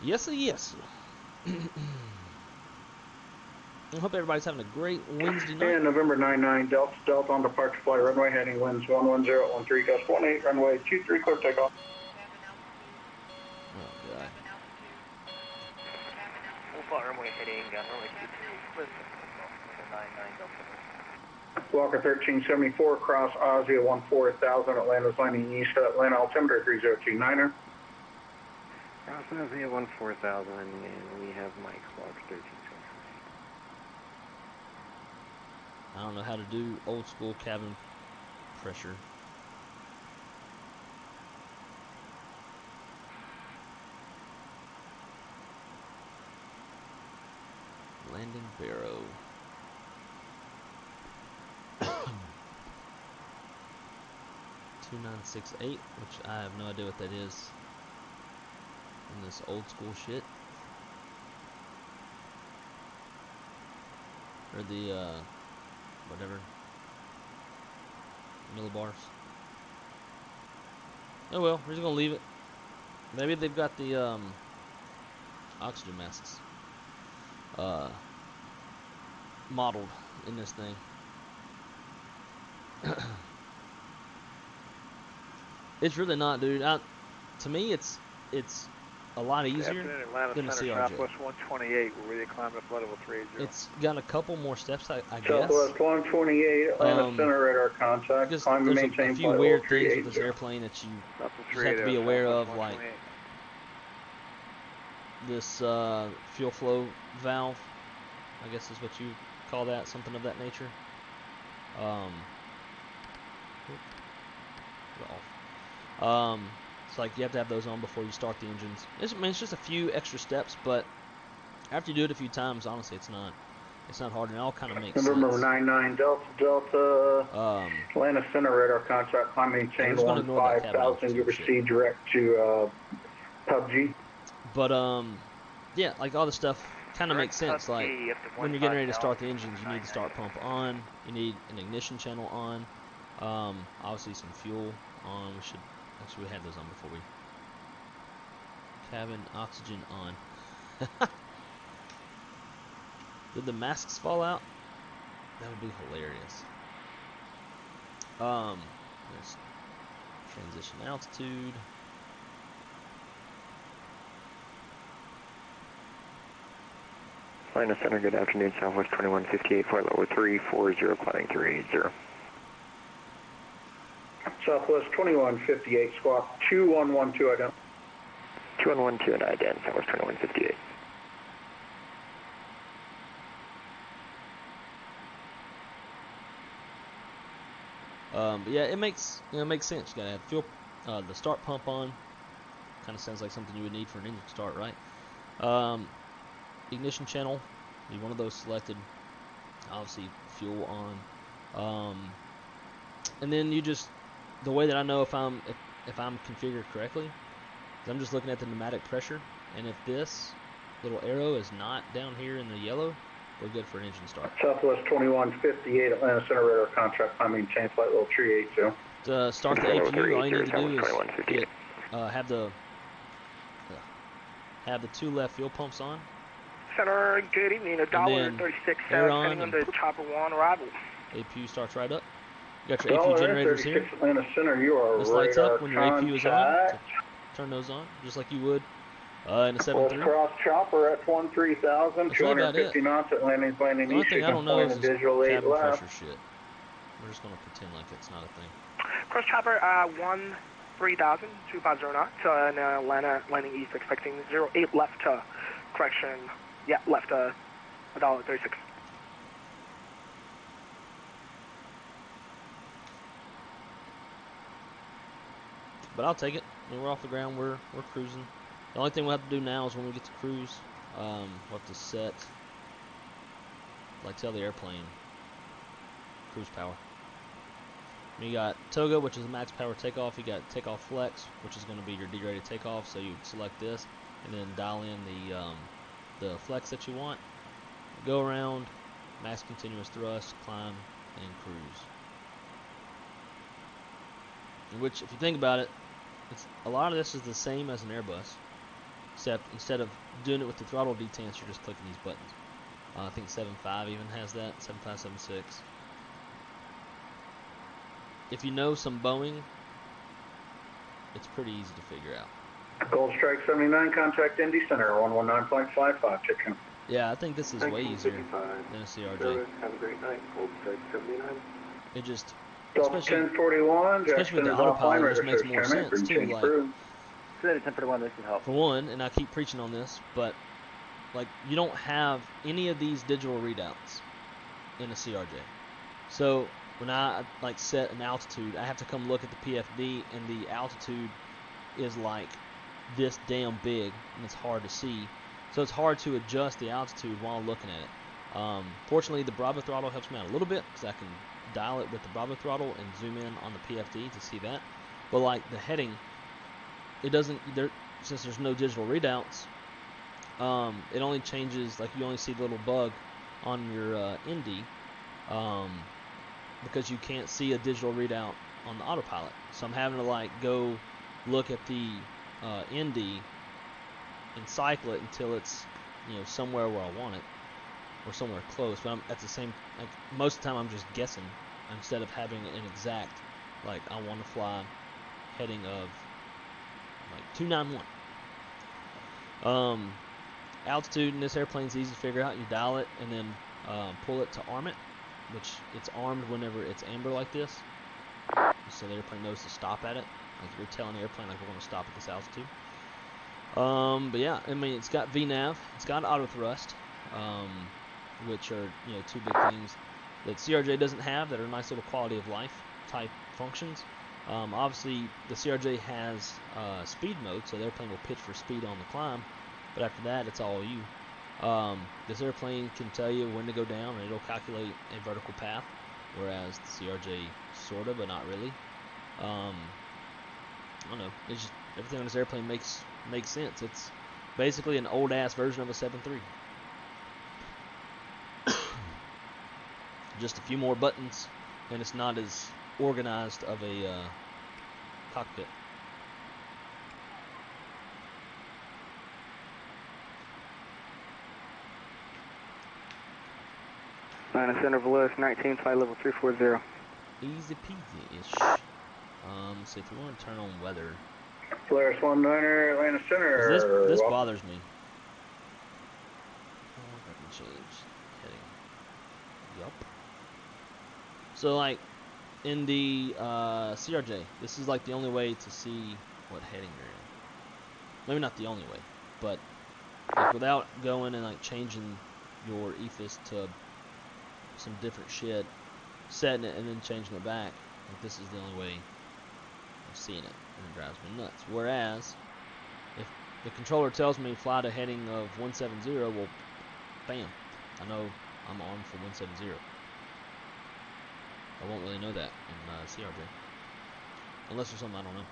Yes, yes. I hope everybody's having a great Wednesday night. And November 99 Delta Delta on departure flight runway heading winds 11013 gust 18 runway 23 clear takeoff. Oh god. Full flight runway heading runway 22 with 99 Delta. Walker 1374 cross Ozzy 14000 Atlanta's landing east Atlanta altimeter 3029er. Cross Ozzy 14000 and we have Mike Walker 1374. I don't know how to do old school cabin pressure. landing barrow. 2968, which I have no idea what that is in this old school shit. Or the whatever millibars. Oh well, we're just gonna leave it. Maybe they've got the oxygen masks modeled in this thing. It's really not, dude. To me, it's a lot easier than a CRJ. Southwest 128, where they climbed up level 380. It's got a couple more steps, I guess. Southwest 128, Atlanta Center radar contact. There's Climb and a maintain few flight weird level things with this 380. airplane that you just have to be aware of, like this fuel flow valve, I guess is what you call that, something of that nature. It's like you have to have those on before you start the engines. I mean, it's just a few extra steps, but after you do it a few times, honestly, it's not hard, and it all kind of makes sense. November 99 Delta, Atlanta Center radar contact. Climb maintain 15,000. You proceed direct to PUBG. But yeah, like all the stuff kind of makes sense. Like when you're getting ready to start the engines, you need the start pump on. You need an ignition channel on. Obviously some fuel on. We had those on before we. Cabin oxygen on. Did the masks fall out? That would be hilarious. Let's transition altitude. Atlanta Center, good afternoon, Southwest 2158, flight level 340, climbing 380. Southwest 2158, squawk 2112, ident. 2112 and ident, Southwest 2158. But yeah, it makes sense. You gotta have fuel, the start pump on. Kind of sounds like something you would need for an engine start, right? Ignition channel, need one of those selected. Obviously, fuel on. And then you just, the way that I know if I'm configured correctly, is I'm just looking at the pneumatic pressure, and if this little arrow is not down here in the yellow, we're good for an engine start. Southwest 2158, Atlanta Center radar contract. Climb maintain flight level 382. To start the APU, all you need to do is get, have the two left fuel pumps on. Center, good evening. $1.36 heading on the chopper 1 arrival. APU starts right up. You got your APU generators here. Atlanta Center, you are this lights up when your APU is on. So turn those on, just like you would in a 7.3. Cross chopper at 13,000, 250 knots, Atlantic landing. The only thing I don't know is this visual cabin pressure shit. We're just gonna pretend like it's not a thing. Cross chopper 13,000, 250 knots, and Atlanta landing east expecting 08 left, correction, yeah, left, $1.36. But I'll take it. I mean, we're off the ground. We're cruising. The only thing we'll have to do now is when we get to cruise, we'll have to set, like, tell the airplane cruise power. You got Toga, which is a max power takeoff. You got takeoff flex, which is going to be your degraded takeoff. So you select this, and then dial in the flex that you want. Go around, max continuous thrust, climb, and cruise. Which, if you think about it, a lot of this is the same as an Airbus, except instead of doing it with the throttle detents, you're just clicking these buttons. I think 7.5 even has that, 7.5, 7.6. If you know some Boeing, it's pretty easy to figure out. Gold Strike 79, contact Indy Center, 119.55, chicken. Yeah, I think this is way easier than a CRJ. Have a great night, Gold Strike 79. It just, especially with the autopilot, it just makes more sense too. Like, City 1041, this can help. For one, and I keep preaching on this, but like you don't have any of these digital readouts in a CRJ. So when I like set an altitude, I have to come look at the PFD, and the altitude is like this damn big, and it's hard to see. So it's hard to adjust the altitude while looking at it. Fortunately, the Bravo throttle helps me out a little bit because I can dial it with the Bravo throttle and zoom in on the PFD to see that. But like the heading, it doesn't. Since there's no digital readouts, it only changes. Like you only see the little bug on your ND because you can't see a digital readout on the autopilot. So I'm having to like go look at the ND and cycle it until it's somewhere where I want it or somewhere close. But I'm at the same like most of the time I'm just guessing instead of having an exact like I want to fly heading of like 291. Altitude in this airplane is easy to figure out. You dial it and then pull it to arm it, which it's armed whenever it's amber like this, so the airplane knows to stop at it. Like you're telling the airplane like we're going to stop at this altitude. But yeah, I mean it's got VNAV, it's got auto thrust, which are two big things that CRJ doesn't have that are nice little quality of life type functions. Obviously the CRJ has speed mode, so the airplane will pitch for speed on the climb, but after that it's all you. This airplane can tell you when to go down and it'll calculate a vertical path, whereas the CRJ sort of, but not really. I don't know, it's just everything on this airplane makes sense. It's basically an old ass version of a 7.3. Just a few more buttons and it's not as organized of a cockpit. Atlanta Center, Veloz 19, flight level 340. Easy peasy-ish. So if you want to turn on weather. Polaris 19er, Atlanta Center. This bothers me. I can change heading. Yup. So like in the CRJ, this is like the only way to see what heading you're in. Maybe not the only way, but like without going and like changing your EFIS to some different shit, setting it and then changing it back, like this is the only way of seeing it, and it drives me nuts. Whereas if the controller tells me fly to heading of 170, well, bam, I know I'm armed for 170. I won't really know that in CRJ, unless there's something I don't know.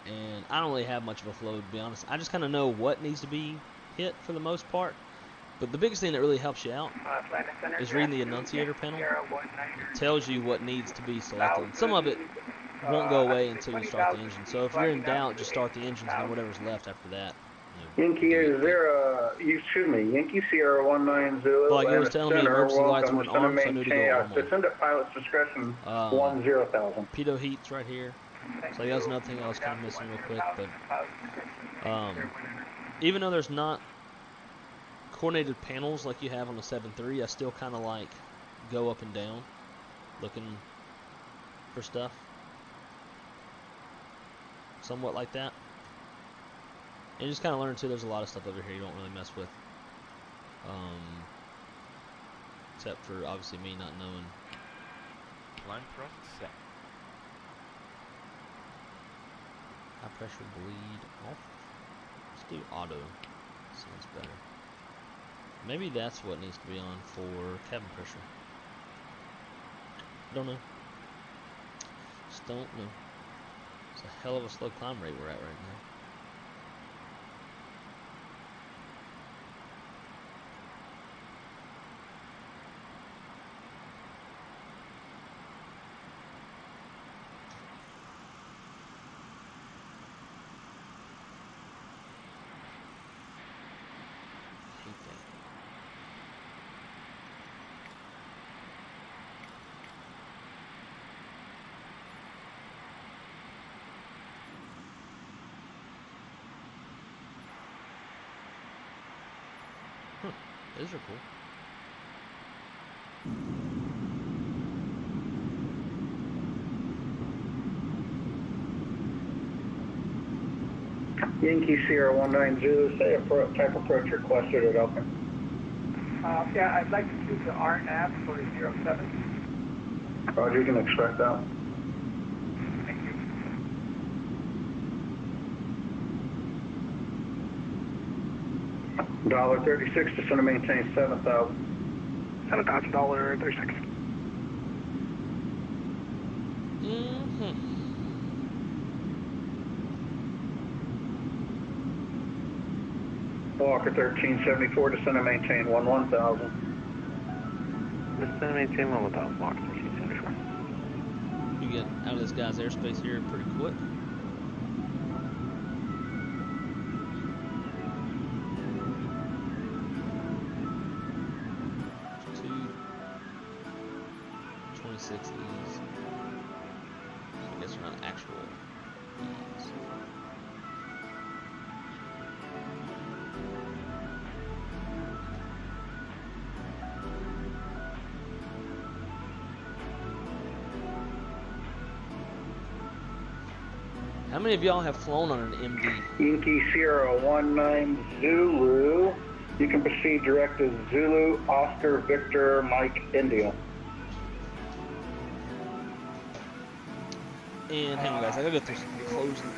And I don't really have much of a flow, to be honest. I just kind of know what needs to be hit for the most part. But the biggest thing that really helps you out is reading the annunciator panel. It tells you what needs to be selected. And some of it won't go away until you start the engine. So if you're in doubt, just start the engines and then whatever's left after that. Yankee, is there Yankee Sierra 190? Like it was telling me emergency lights weren't on, so I knew to go on one. Descend at pilot's discretion, 10,000. Pitot heat's right here. So that was another thing I was kind of missing real quick. But even though there's not coordinated panels like you have on the 7.3, I still kind of like go up and down looking for stuff. Somewhat like that. And you just kind of learn too, there's a lot of stuff over here you don't really mess with. Except for obviously me not knowing. Line thrust set. High pressure bleed off. Let's do auto. Sounds better. Maybe that's what needs to be on for cabin pressure. Don't know. Just don't know. It's a hell of a slow climb rate we're at right now. Those are cool. Yankee Sierra 190, say type approach requested at open. Yeah, I'd like to choose the RNAV for 07. Roger, you can expect that. Thank you. $36, descend and maintain 7,000. $7,000.36. Walker 1374, descend and maintain 11,000. Descend and maintain 11,000, Walker 1374. You get out of this guy's airspace here pretty quick. Ease. I guess they're not actual ease. How many of y'all have flown on an MD? Yankee Sierra 19 Zulu. You can proceed direct to Zulu, Oscar, Victor, Mike, India. And hang on, guys, I gotta go through some closing.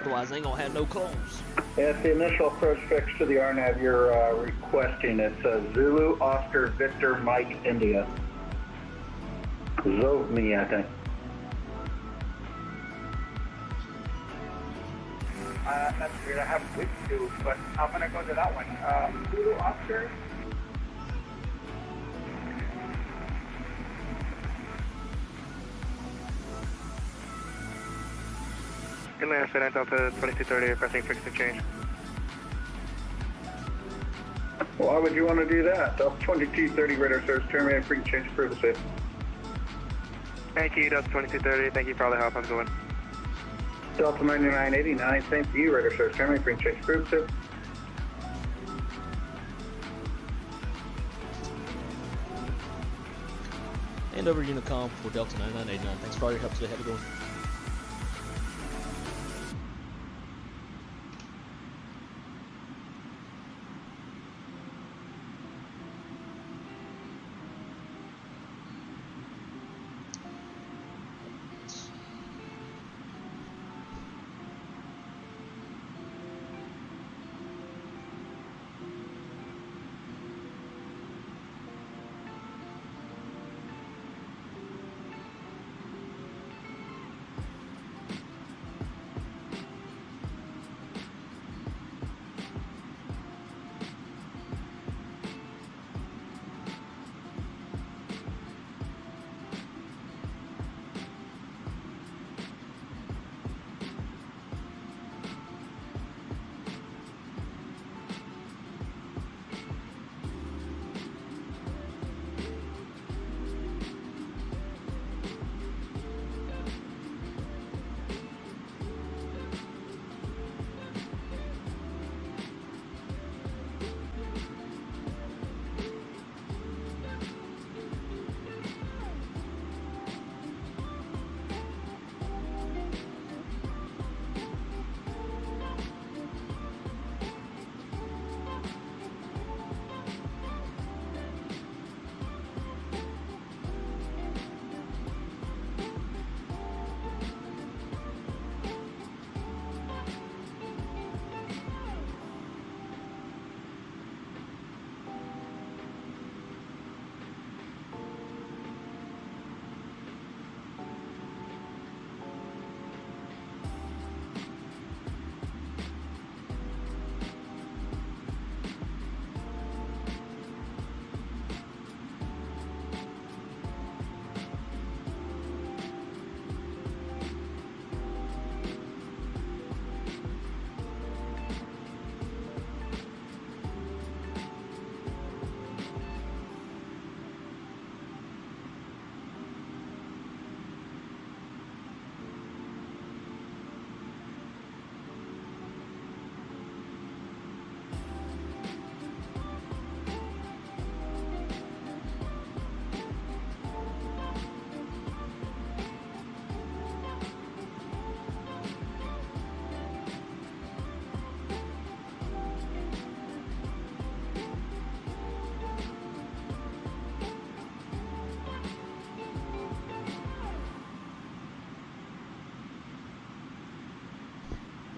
Otherwise, I ain't gonna have no clothes. At the initial approach fix to the RNAV you're requesting, it's Zulu, Oscar, Victor, Mike, India. Zovmi, I think. That's weird. I have with two, but I'm gonna go to that one. Zulu, Oscar. Atlanta Center, Delta 2230, pressing fixed exchange. Why would you want to do that? Delta 2230, radar service terminated, free change approved, safe. Thank you, Delta 2230, thank you for all the help, how's it going? Delta 9989, same to you, radar service terminated, free change approved, safe. And over Unicom for Delta 9989. Thanks for all your help today. Have a good one.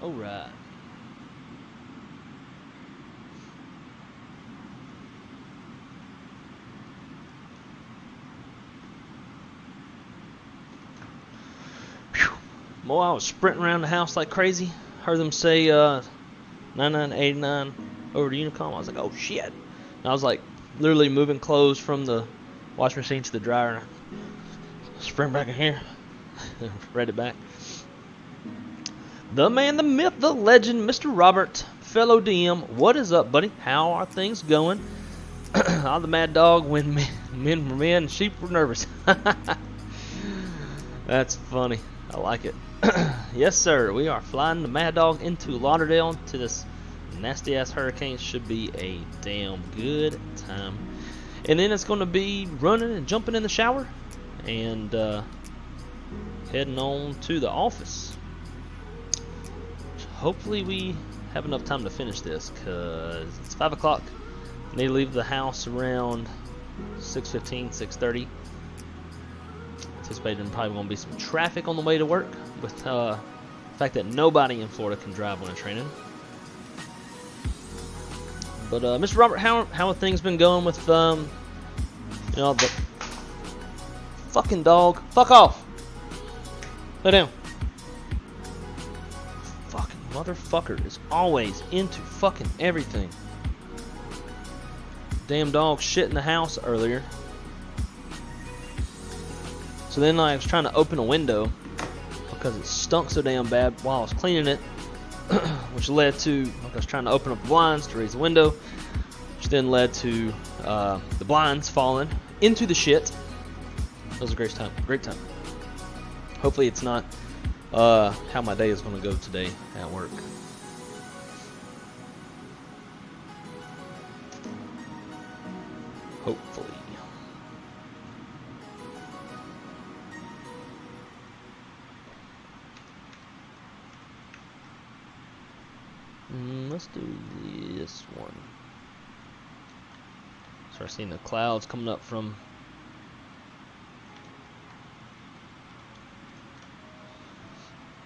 Alright. Boy, I was sprinting around the house like crazy. Heard them say 9989 over the Unicom. I was like, oh shit. And I was like literally moving clothes from the washing machine to the dryer. Sprint back in here. Read it back. The man, the myth, the legend, Mr. Robert, fellow DM. What is up, buddy? How are things going? I'm the mad dog when men were men, sheep were nervous. That's funny. I like it. Yes, sir. We are flying the Mad Dog into Lauderdale to this nasty ass hurricane. Should be a damn good time. And then it's going to be running and jumping in the shower and heading on to the office. Hopefully we have enough time to finish this because it's 5 o'clock. I need to leave the house around 6:15, 6:30. Anticipating probably going to be some traffic on the way to work with the fact that nobody in Florida can drive when they're training. But Mr. Robert, how have things been going with you know, the fucking dog? Fuck off! Lay down. Fucking motherfucker is always into fucking everything. Damn dog shit in the house earlier. So then I was trying to open a window because it stunk so damn bad while I was cleaning it, which led to, like, I was trying to open up the blinds to raise the window, which then led to the blinds falling into the shit. That was a great time. Great time. Hopefully it's not how my day is going to go today at work. Hopefully. Let's do this one. Start seeing the clouds coming up from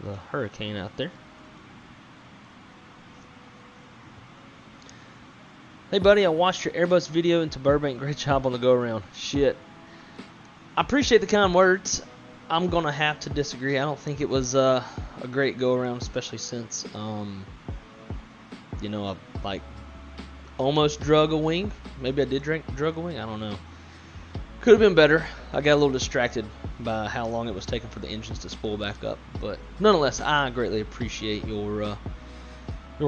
the hurricane out there. Hey buddy, I watched your Airbus video into Burbank. Great job on the go around. Shit. I appreciate the kind words. I'm gonna have to disagree. I don't think it was a great go around, especially since you know, I like almost drug a wing. Maybe I did drug a wing. I don't know. Could have been better. I got a little distracted by how long it was taking for the engines to spool back up. But nonetheless, I greatly appreciate your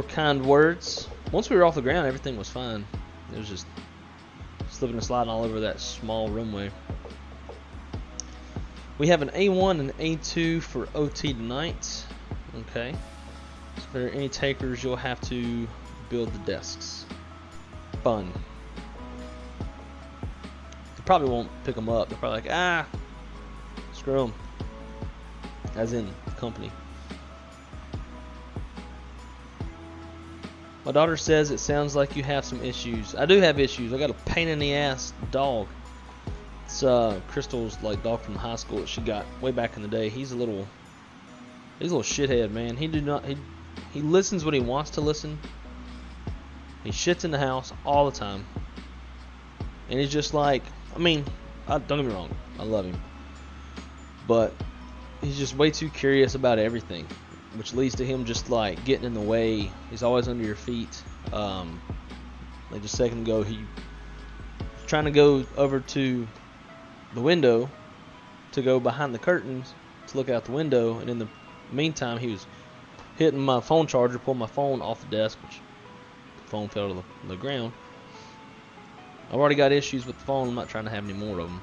kind words. Once we were off the ground, everything was fine. It was just slipping and sliding all over that small runway. We have an A1 and A2 for OT tonight. Okay. So if there are any takers, you'll have to build the desks. Fun. You probably won't pick them up. They're probably like, screw them. As in the company. My daughter says it sounds like you have some issues. I do have issues. I got a pain in the ass dog. It's Crystal's like dog from high school that she got way back in the day. He's a little shithead, man. He listens when he wants to listen. He shits in the house all the time. And he's just like, I mean, don't get me wrong, I love him. But he's just way too curious about everything, which leads to him just like getting in the way. He's always under your feet. Like just a second ago, he was trying to go over to the window to go behind the curtains to look out the window, and in the meantime, he was hitting my phone charger, pulling my phone off the desk, which the phone fell to the ground. I've already got issues with the phone. I'm not trying to have any more of them.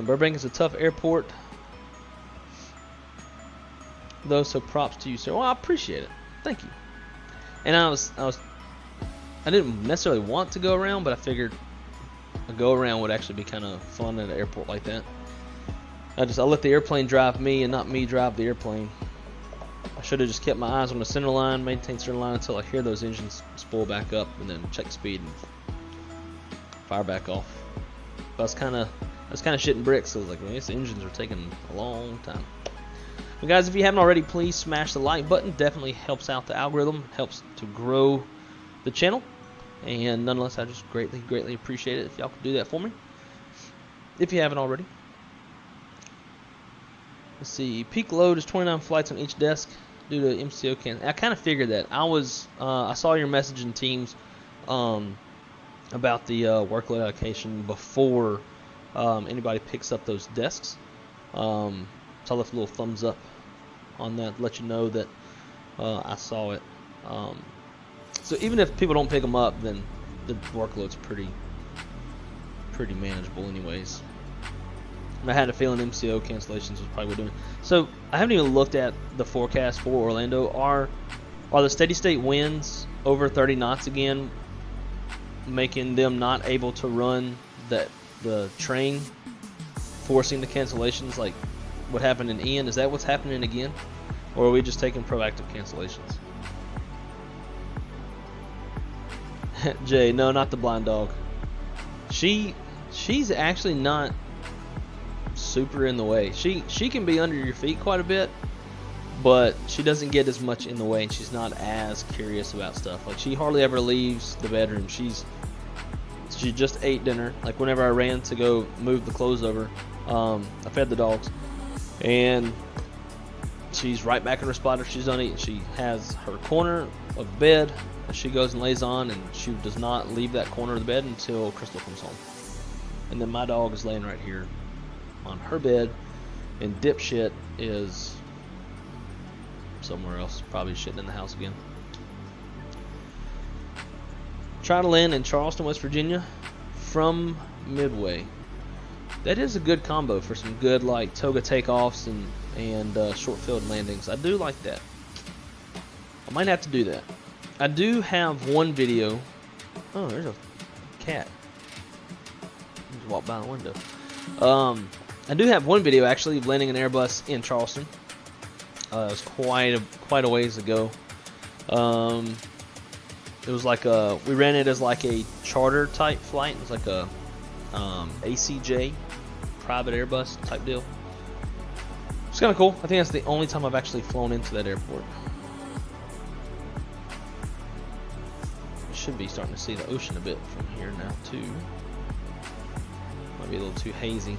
Burbank is a tough airport, though, so props to you, sir. Well, I appreciate it. Thank you. And I didn't necessarily want to go around, but I figured a go around would actually be kind of fun at an airport like that. I let the airplane drive me and not me drive the airplane. I should have just kept my eyes on the center line, maintained center line until I hear those engines spool back up, and then check speed and fire back off. But I was kind of shitting bricks. So I was like, well, these engines are taking a long time. But guys, if you haven't already, please smash the like button. Definitely helps out the algorithm, helps to grow the channel. And nonetheless, I just greatly appreciate it if y'all could do that for me, if you haven't already. Let's see. Peak load is 29 flights on each desk due to MCO can. I kind of figured that. I saw your message in Teams about the workload allocation before anybody picks up those desks. So I left a little thumbs up on that to let you know that I saw it. So even if people don't pick them up, then the workload's pretty manageable anyways. I had a feeling MCO cancellations was probably what doing. So I haven't even looked at the forecast for Orlando. Are the steady state winds over 30 knots again, making them not able to run the train, forcing the cancellations like what happened in Ian? Is that what's happening again, or are we just taking proactive cancellations? Jay, no, not the blind dog. She's actually not super in the way. She can be under your feet quite a bit, but she doesn't get as much in the way, and she's not as curious about stuff. Like, she hardly ever leaves the bedroom. She just ate dinner. Like, whenever I ran to go move the clothes over, I fed the dogs, and she's right back in her spot if she's done eating. She has her corner of bed that she goes and lays on, and she does not leave that corner of the bed until Crystal comes home. And then my dog is laying right here on her bed, and Dipshit is somewhere else, probably shitting in the house again. Try to land in Charleston, West Virginia from Midway. That is a good combo for some good like toga takeoffs and short field landings. I do like that. I might have to do that. I do have one video. Oh, there's a cat. Just walk by the window. I do have one video actually of landing an Airbus in Charleston. It was quite a ways ago. It was like we ran it as like a charter type flight. It was like a ACJ, private Airbus type deal. It's kind of cool. I think that's the only time I've actually flown into that airport. Should be starting to see the ocean a bit from here now too. Might be a little too hazy.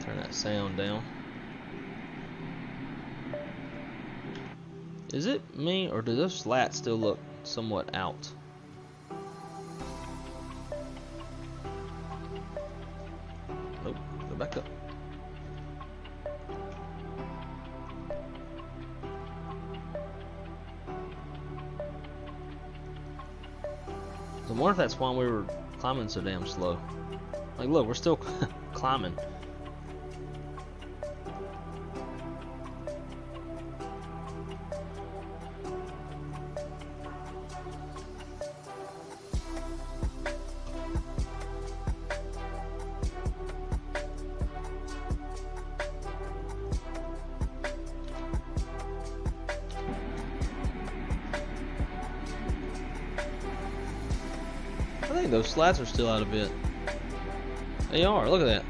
Turn that sound down. Is it me, or do those slats still look somewhat out? Nope, go back up. I wonder if that's why we were climbing so damn slow. Like, look, we're still climbing. I think those slats are still out a bit. They are, look at that.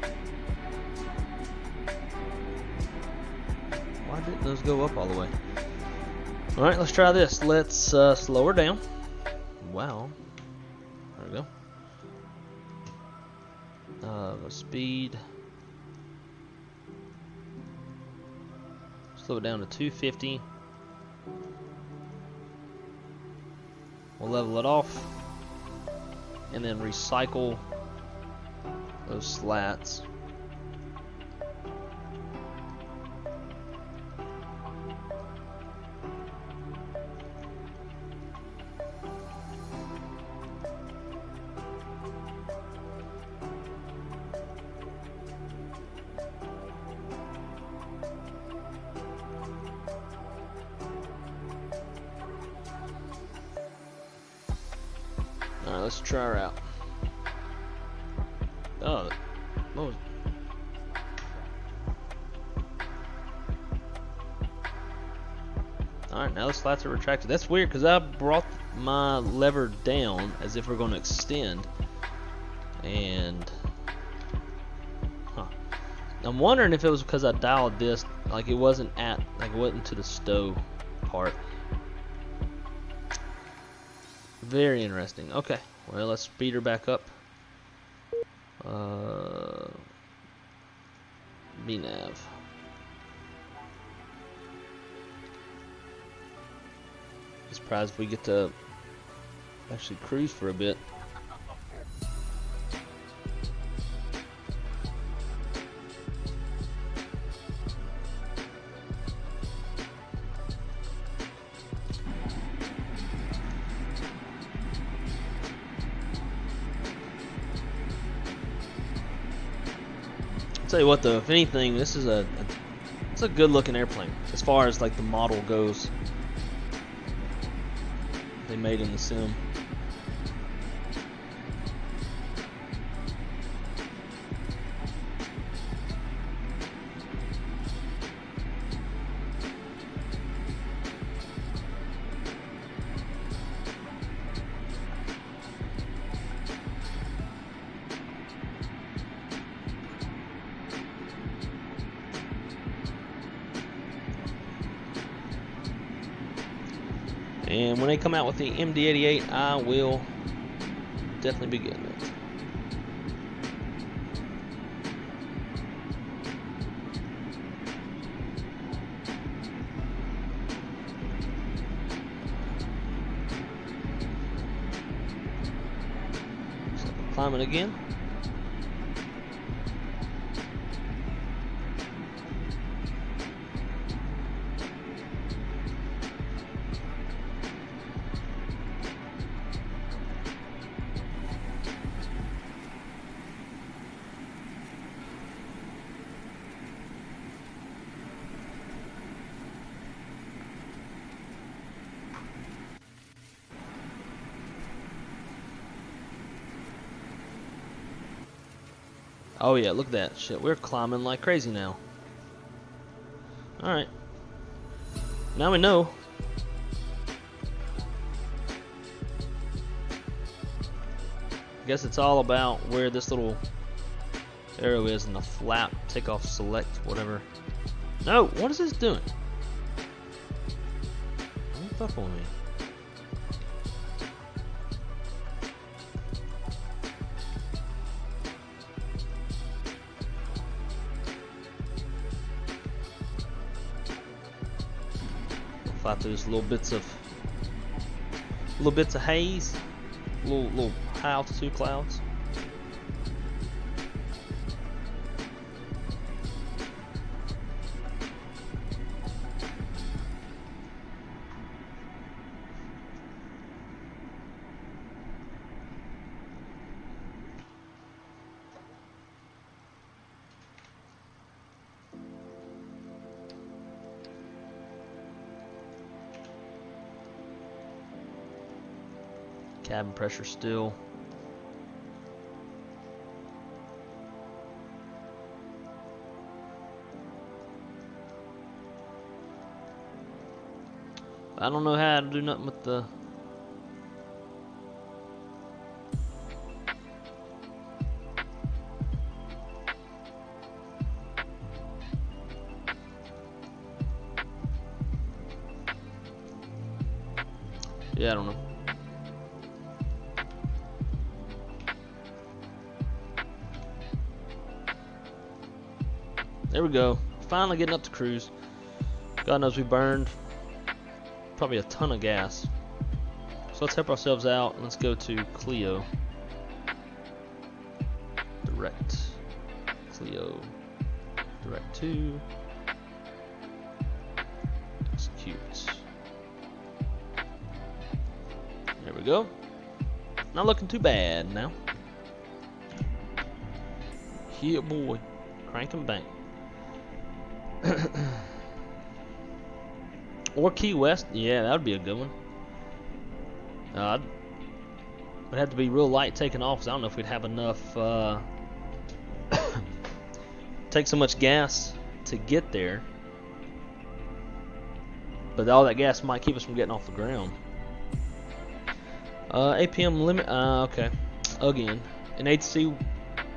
Why didn't those go up all the way? Alright, let's try this. Let's slow her down. Wow. There we go. The speed. Slow it down to 250. We'll level it off. And then recycle those slats. Alright, let's try her out. Oh, what was... Alright, now the slats are retracted. That's weird because I brought my lever down as if we're going to extend. And... Huh. I'm wondering if it was because I dialed this Like it wasn't to the stow part. Very interesting. Okay, well, let's speed her back up. VNav. Surprised if we get to actually cruise for a bit. Tell you what though, if anything, this is it's a good looking airplane as far as like the model goes. They made in the sim. And when they come out with the MD82, I will definitely be getting it. So climbing again. Oh yeah, look at that shit. We're climbing like crazy now. Alright. Now we know. I guess it's all about where this little arrow is in the flap, takeoff, select, whatever. No, what is this doing? Don't fuck with me. Fly through these little bits of haze, little high altitude clouds. Cabin pressure still. I don't know how to do nothing with the I don't know. There we go. Finally getting up to cruise. God knows we burned probably a ton of gas. So let's help ourselves out and let's go to Clio. Direct. Clio. Direct 2. Execute. There we go. Not looking too bad now. Yeah, boy. Crank and bang. Or Key West, yeah, that would be a good one. Would have to be real light taking off, because I don't know if we'd have enough. Take so much gas to get there, but all that gas might keep us from getting off the ground. APM limit, okay. Again, in ATC,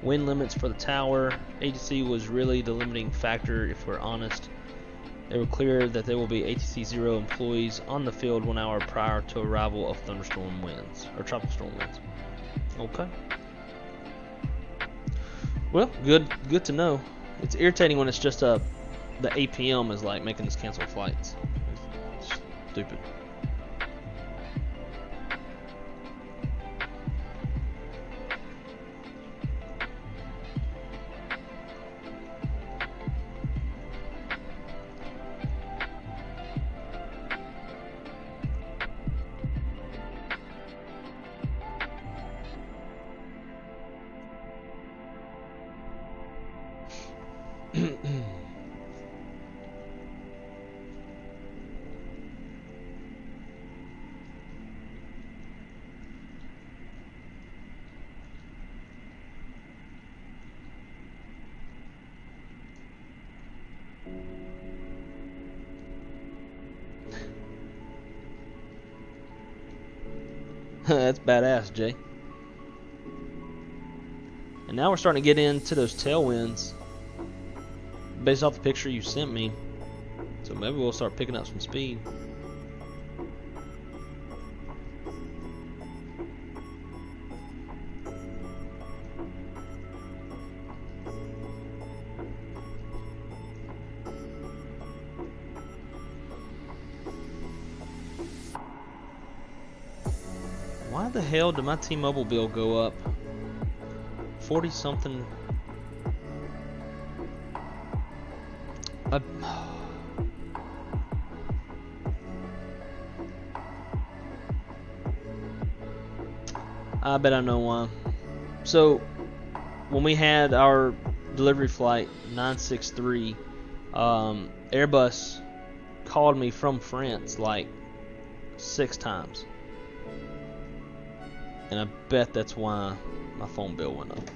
wind limits for the tower. ATC was really the limiting factor, if we're honest. They were clear that there will be ATC 0 employees on the field 1 hour prior to arrival of thunderstorm winds, or tropical storm winds. Okay. Well, good to know. It's irritating when it's just the APM is like making us cancel flights. It's stupid. That's badass, Jay. And now we're starting to get into those tailwinds based off the picture you sent me. So maybe we'll start picking up some speed. Why the hell did my T-Mobile bill go up 40 something? I bet I know why. So when we had our delivery flight 963, Airbus called me from France like 6 times. And I bet that's why my phone bill went up.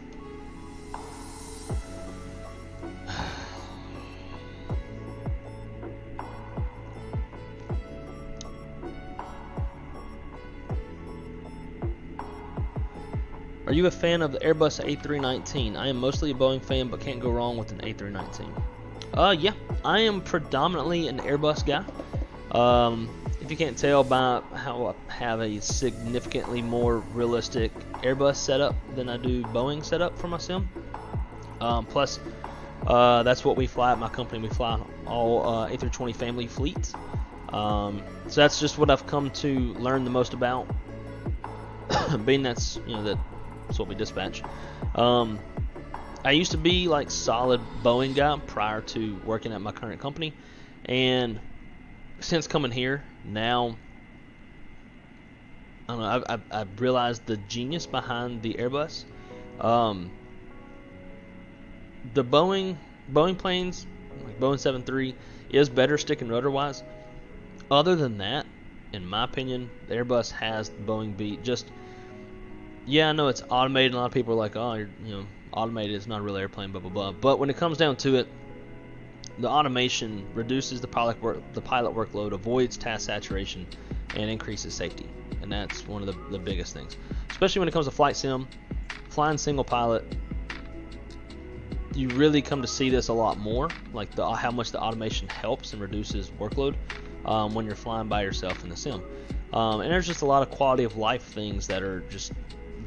Are you a fan of the Airbus A319? I am mostly a Boeing fan, but can't go wrong with an A319. Yeah, I am predominantly an Airbus guy. If you can't tell by how I have a significantly more realistic Airbus setup than I do Boeing setup for my sim. Plus, that's what we fly at my company. We fly all A320 family fleets. So that's just what I've come to learn the most about. Being that's that's what we dispatch. I used to be like solid Boeing guy prior to working at my current company, and since coming here now, I don't know, I've realized the genius behind the Airbus. The Boeing planes, like Boeing 737, is better stick and rotor wise. Other than that, in my opinion, the Airbus has the Boeing beat. Just, yeah, I know it's automated. A lot of people are like, oh, automated is not a real airplane, blah blah blah. But when it comes down to it, the automation reduces the pilot workload, avoids task saturation, and increases safety. And that's one of the biggest things. Especially when it comes to flight sim, flying single pilot, you really come to see this a lot more, like how much the automation helps and reduces workload when you're flying by yourself in the sim. And there's just a lot of quality of life things that are just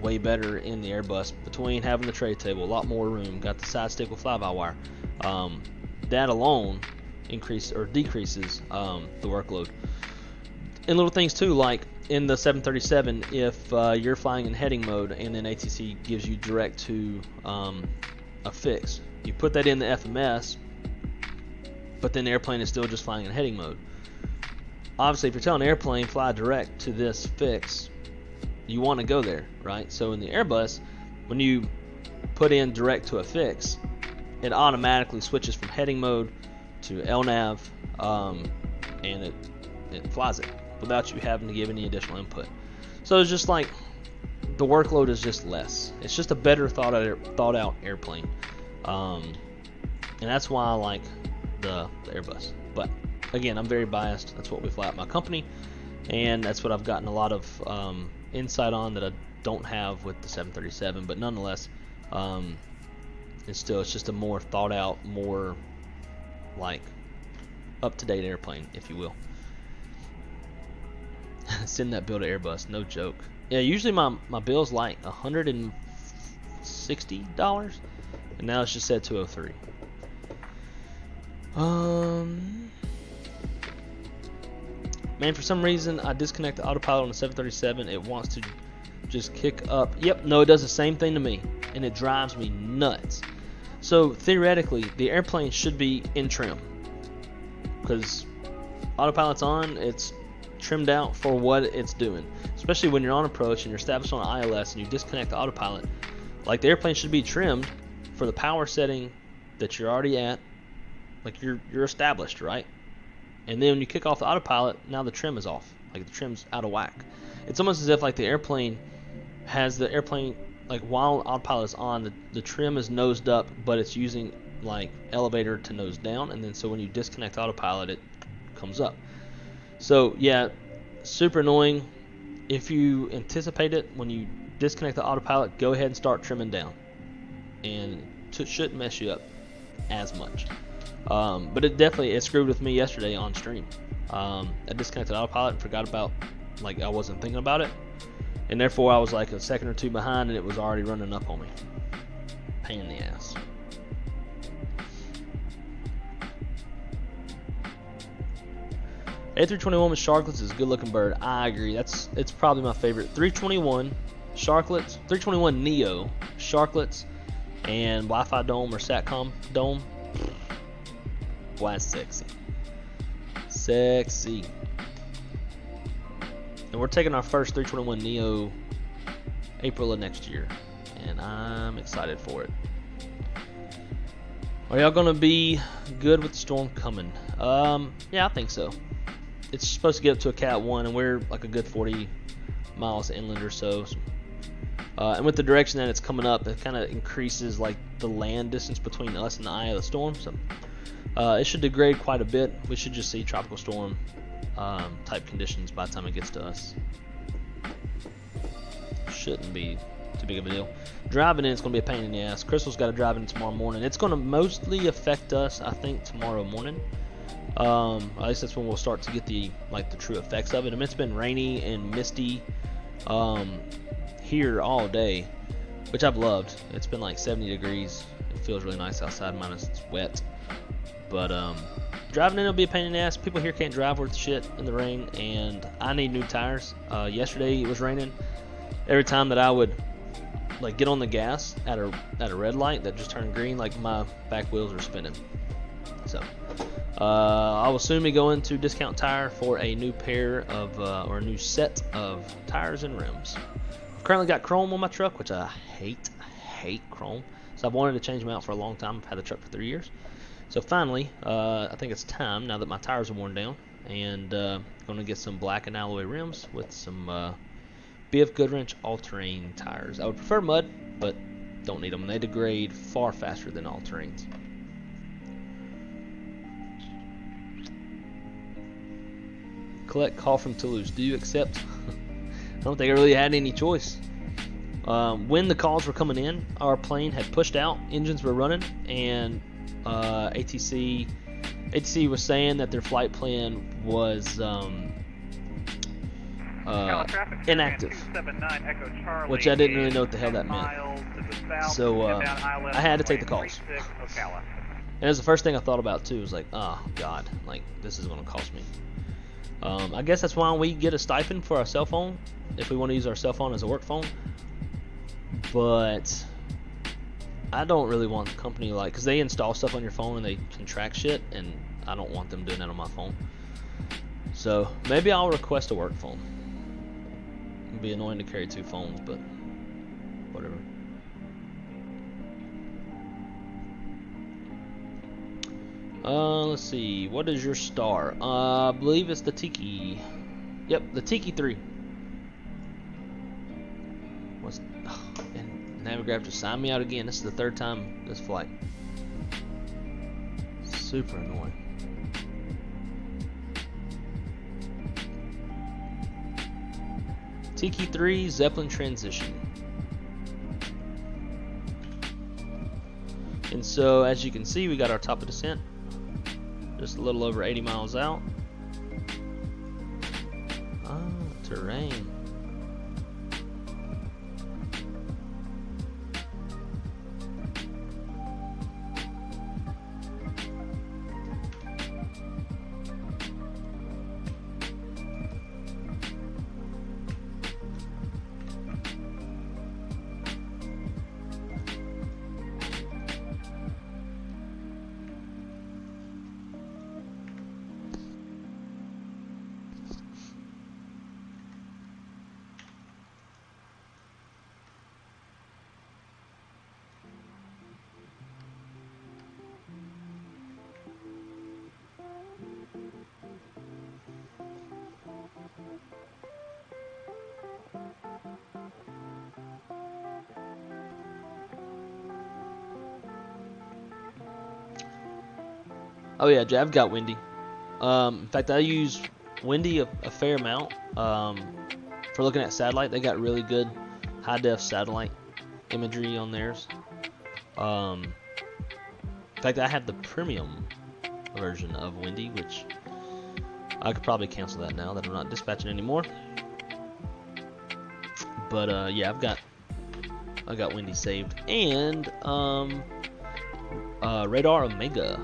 way better in the Airbus, between having the tray table, a lot more room, got the side stick with fly-by-wire. That alone decreases the workload. And little things too, like in the 737, if you're flying in heading mode and then ATC gives you direct to a fix, you put that in the FMS, but then the airplane is still just flying in heading mode. Obviously, if you're telling the airplane fly direct to this fix, you want to go there, right? So in the Airbus, when you put in direct to a fix, it automatically switches from heading mode to LNAV, and it flies it without you having to give any additional input. So it's just like the workload is just less. It's just a better thought out airplane, and that's why I like the Airbus. But again, I'm very biased. That's what we fly at my company, and that's what I've gotten a lot of insight on that I don't have with the 737. But nonetheless, it's just a more thought out, more like up-to-date airplane, if you will. Send that bill to Airbus, no joke. Yeah, usually my bill's like $160, and now it's just set to $203. Man, for some reason I disconnect the autopilot on the 737. It wants to just kick up. Yep, no, it does the same thing to me, and it drives me nuts. So theoretically, the airplane should be in trim, because autopilot's on, it's trimmed out for what it's doing. Especially when you're on approach and you're established on ILS and you disconnect the autopilot, like the airplane should be trimmed for the power setting that you're already at, like you're established, right? And then when you kick off the autopilot, now the trim is off, like the trim's out of whack. It's almost as if like the airplane like while autopilot is on, the trim is nosed up, but it's using like elevator to nose down, and then so when you disconnect autopilot, it comes up. So yeah, super annoying. If you anticipate it, when you disconnect the autopilot, go ahead and start trimming down, and it shouldn't mess you up as much. But it screwed with me yesterday on stream. I disconnected autopilot and forgot about, like, I wasn't thinking about it, and therefore I was like a second or two behind, and it was already running up on me. Pain in the ass. A321 with Sharklets is a good looking bird. I agree. It's probably my favorite. 321 Sharklets, 321 Neo Sharklets, and Wi-Fi dome or Satcom dome. Boy, that's sexy. Sexy. And we're taking our first 321 Neo April of next year, and I'm excited for it. Are y'all gonna be good with the storm coming? Yeah, I think so. It's supposed to get up to a Cat 1, and we're like a good 40 miles inland or so. And with the direction that it's coming up, it kind of increases like the land distance between us and the eye of the storm. So it should degrade quite a bit. We should just see tropical storm type conditions by the time it gets to us. Shouldn't be too big of a deal. Driving in, it's going to be a pain in the ass. Crystal's got to drive in tomorrow morning. It's going to mostly affect us, I think, tomorrow morning. At least that's when we'll start to get the true effects of it. I mean, it's been rainy and misty here all day, which I've loved. It's been like 70 degrees. It feels really nice outside, minus it's wet. But driving in will be a pain in the ass. People here can't drive worth shit in the rain, and I need new tires. Yesterday it was raining. Every time that I would like get on the gas at a red light that just turned green, like my back wheels are spinning. So I will soon be going to Discount Tire for a new pair of or a new set of tires and rims. I've currently got chrome on my truck, which I hate chrome. So I've wanted to change them out for a long time. I've had the truck for 3 years. So finally, I think it's time now that my tires are worn down, and going to get some black and alloy rims with some BF Goodwrench all-terrain tires. I would prefer mud, but don't need them. They degrade far faster than all-terrains. Collect call from Toulouse. Do you accept? I don't think I really had any choice. When the calls were coming in, our plane had pushed out, engines were running, and ATC was saying that their flight plan was inactive, which I didn't really know what the hell that meant. So I had to take the calls. And it was the first thing I thought about too. Was like, oh god, like this is going to cost me. I guess that's why we get a stipend for our cell phone if we want to use our cell phone as a work phone. But I don't really want the company, like, because they install stuff on your phone and they can track shit, and I don't want them doing that on my phone. So maybe I'll request a work phone. It'd be annoying to carry two phones, but whatever. Let's see. What is your star? I believe it's the Tiki. Yep, the Tiki 3. And Navigraph just signed me out again. This is the third time this flight. Super annoying. Tiki 3 Zeppelin transition. And so, as you can see, we got our top of descent. just a little over 80 miles out. Ah, terrain. Oh yeah, I've got Windy. In fact, I use Windy a fair amount for looking at satellite. They got really good high-def satellite imagery on theirs. In fact, I have the premium version of Windy, which I could probably cancel that now that I'm not dispatching anymore. But yeah, I got Windy saved, and Radar Omega.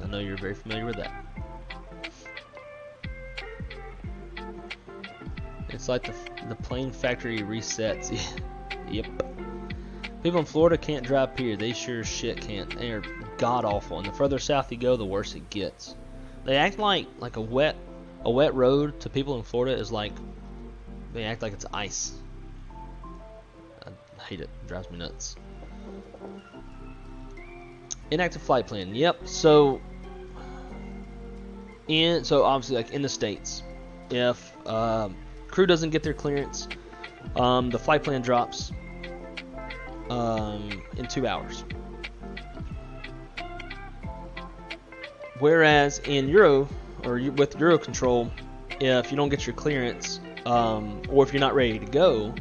I know you're very familiar with that. It's like the plane factory resets. Yep. People in Florida can't drive, period. They sure as shit can't. They are god awful. And the further south you go, the worse it gets. They act like a wet road to people in Florida is like, they act like it's ice. I hate it. It drives me nuts. Inactive flight plan. Yep. So obviously, like in the States, if crew doesn't get their clearance, the flight plan drops in 2 hours. Whereas in with Eurocontrol, if you don't get your clearance, or if you're not ready to go,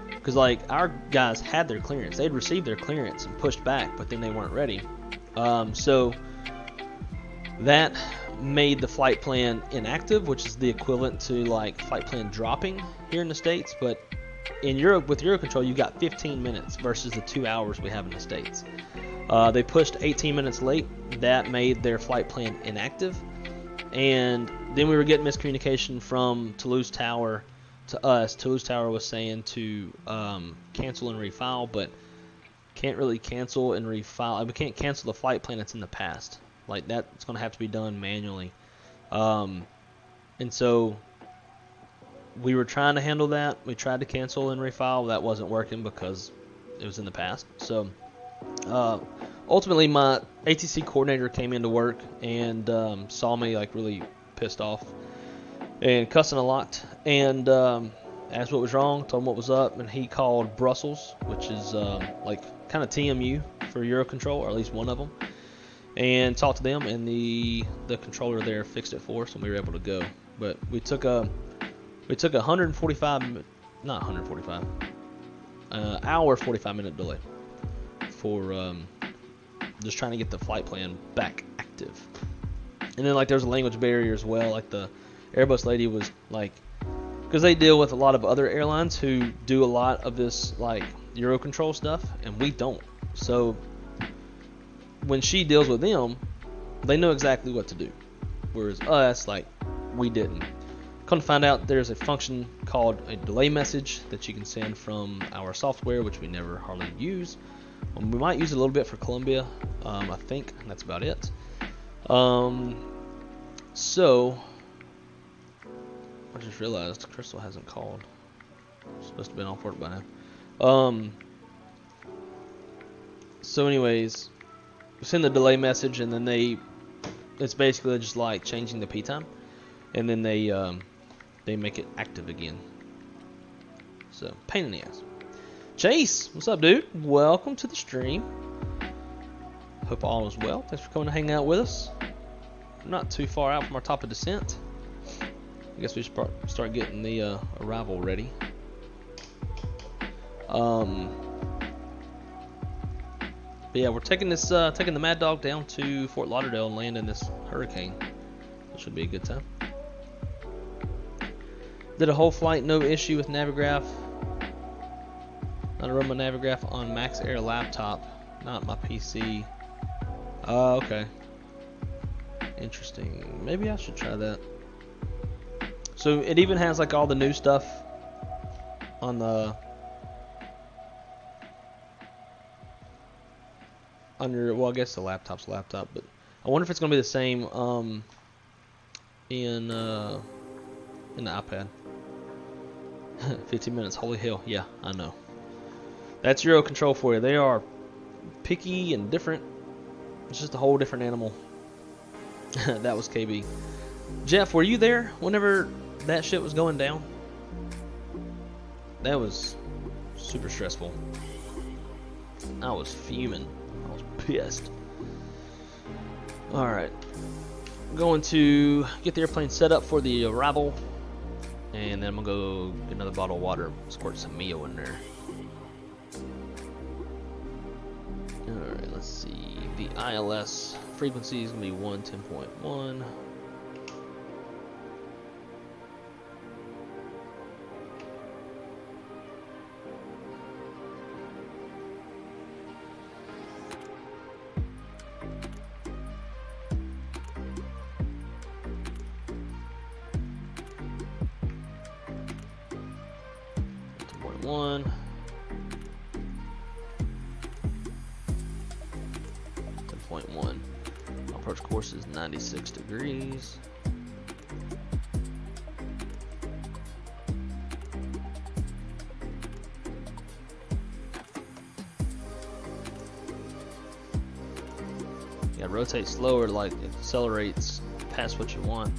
because like our guys had their clearance, they'd received their clearance and pushed back, but then they weren't ready. So that made the flight plan inactive, which is the equivalent to like flight plan dropping here in the States. But in Europe, with Eurocontrol, you got 15 minutes versus the 2 hours we have in the States. They pushed 18 minutes late. That made their flight plan inactive. And then we were getting miscommunication from Toulouse Tower to us. Toulouse Tower was saying to cancel and refile, but can't really cancel and refile. We can't cancel the flight plan that's in the past. Like that's going to have to be done manually. And so we were trying to handle that. We tried to cancel and refile. That wasn't working because it was in the past. So ultimately my ATC coordinator came into work and saw me like really pissed off and cussing a lot, and asked what was wrong, told him what was up, and he called Brussels, which is like kind of TMU for Eurocontrol, or at least one of them, and talked to them, and the controller there fixed it for us, and we were able to go. But we took a 45-minute delay for just trying to get the flight plan back active. And then like there's a language barrier as well. Like the Airbus lady was like, because they deal with a lot of other airlines who do a lot of this like Eurocontrol stuff, and we don't. So when she deals with them, they know exactly what to do, whereas us, like, we didn't. Come to find out, there's a function called a delay message that you can send from our software, which we never hardly use. We might use it a little bit for Columbia, I think, and that's about it. So I just realized Crystal hasn't called. She's supposed to have been off work by now. So anyways, we send the delay message, and then it's basically just like changing the P time, and then they make it active again. So pain in the ass. Chase, what's up, dude? Welcome to the stream. Hope all is well. Thanks for coming to hang out with us. We're not too far out from our top of descent. I guess we should start getting the arrival ready. But yeah, we're taking this, taking the Maddog down to Fort Lauderdale and landing this Hurricane. It should be a good time. Did a whole flight, no issue with Navigraph. Not a run my Navigraph on Max Air laptop, not my PC. Okay. Interesting. Maybe I should try that. So it even has like all the new stuff on the your, well, I guess the laptop's laptop, but I wonder if it's gonna be the same in the iPad. 15 minutes, holy hell, yeah, I know. That's Euro Control for you. They are picky and different. It's just a whole different animal. That was KB. Jeff, were you there whenever that shit was going down? That was super stressful. I was fuming. I was pissed. Alright. Going to get the airplane set up for the arrival. And then I'm going to go get another bottle of water. Squirt some Mio in there. Alright, let's see. The ILS frequency is going to be 110.1. One. Approach course is 96 degrees. Yeah, rotate slower, like it accelerates past what you want.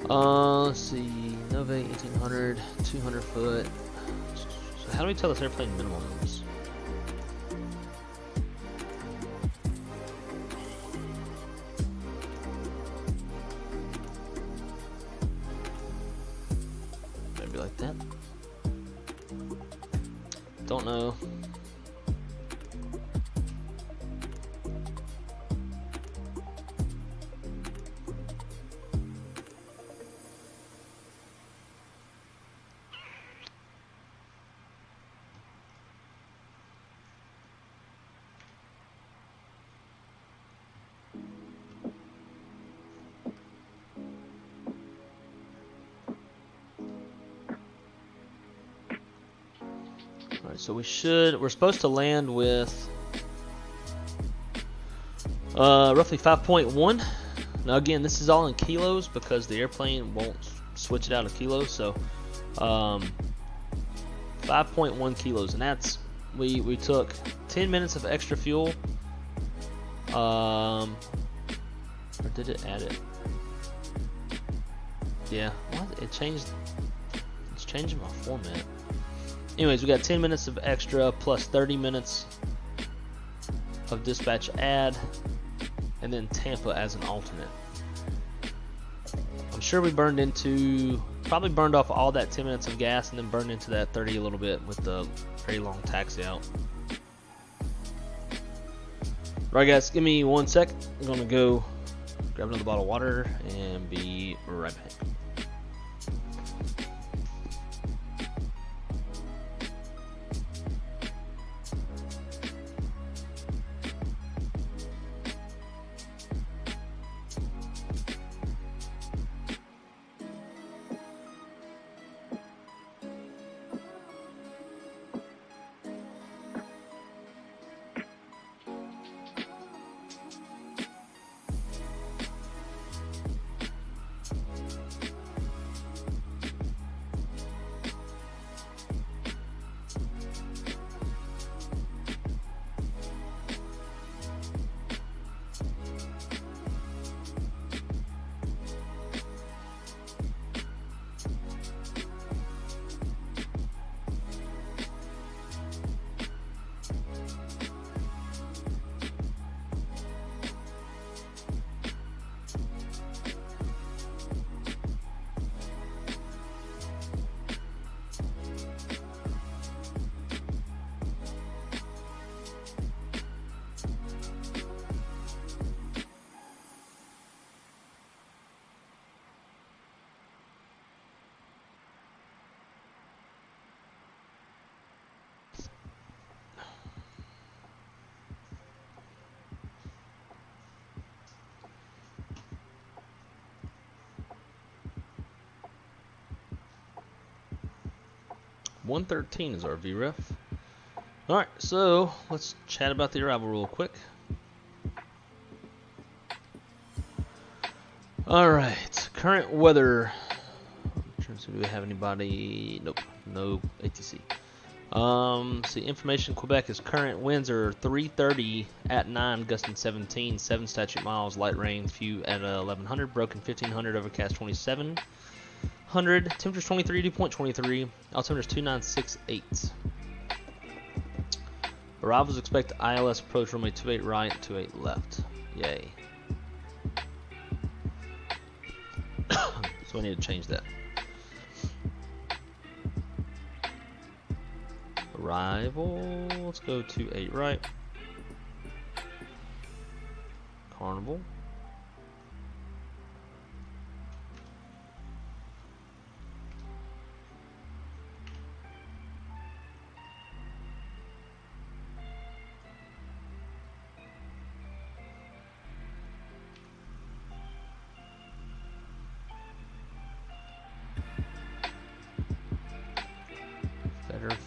Let's see, Nova 1800, 200 foot. So how do we tell this airplane minimums? Maybe like that. Don't know. So we're supposed to land with roughly 5.1. Now again, this is all in kilos because the airplane won't switch it out of kilos. So 5.1 kilos, and that's we took 10 minutes of extra fuel. Or did it add it? Yeah, what? It changed. It's changing my format. Anyways, we got 10 minutes of extra plus 30 minutes of dispatch add, and then Tampa as an alternate. I'm sure we probably burned off all that 10 minutes of gas and then burned into that 30 a little bit with the very long taxi out. Right, guys, give me 1 sec. I'm gonna go grab another bottle of water and be right back. 113 is our VREF. Alright, so let's chat about the arrival real quick. Alright, current weather. Do we have anybody? Nope, no ATC. See, information, Quebec is current winds are 330 at 9, gusting 17, 7 statute miles, light rain, few at 1100, broken 1500, overcast 2700, temperatures 23, dew point 23, altimeter is 2968. Arrivals expect ILS approach runway 28 right, 28 left. Yay. So we need to change that. Arrival, let's go 28 right. Carnival.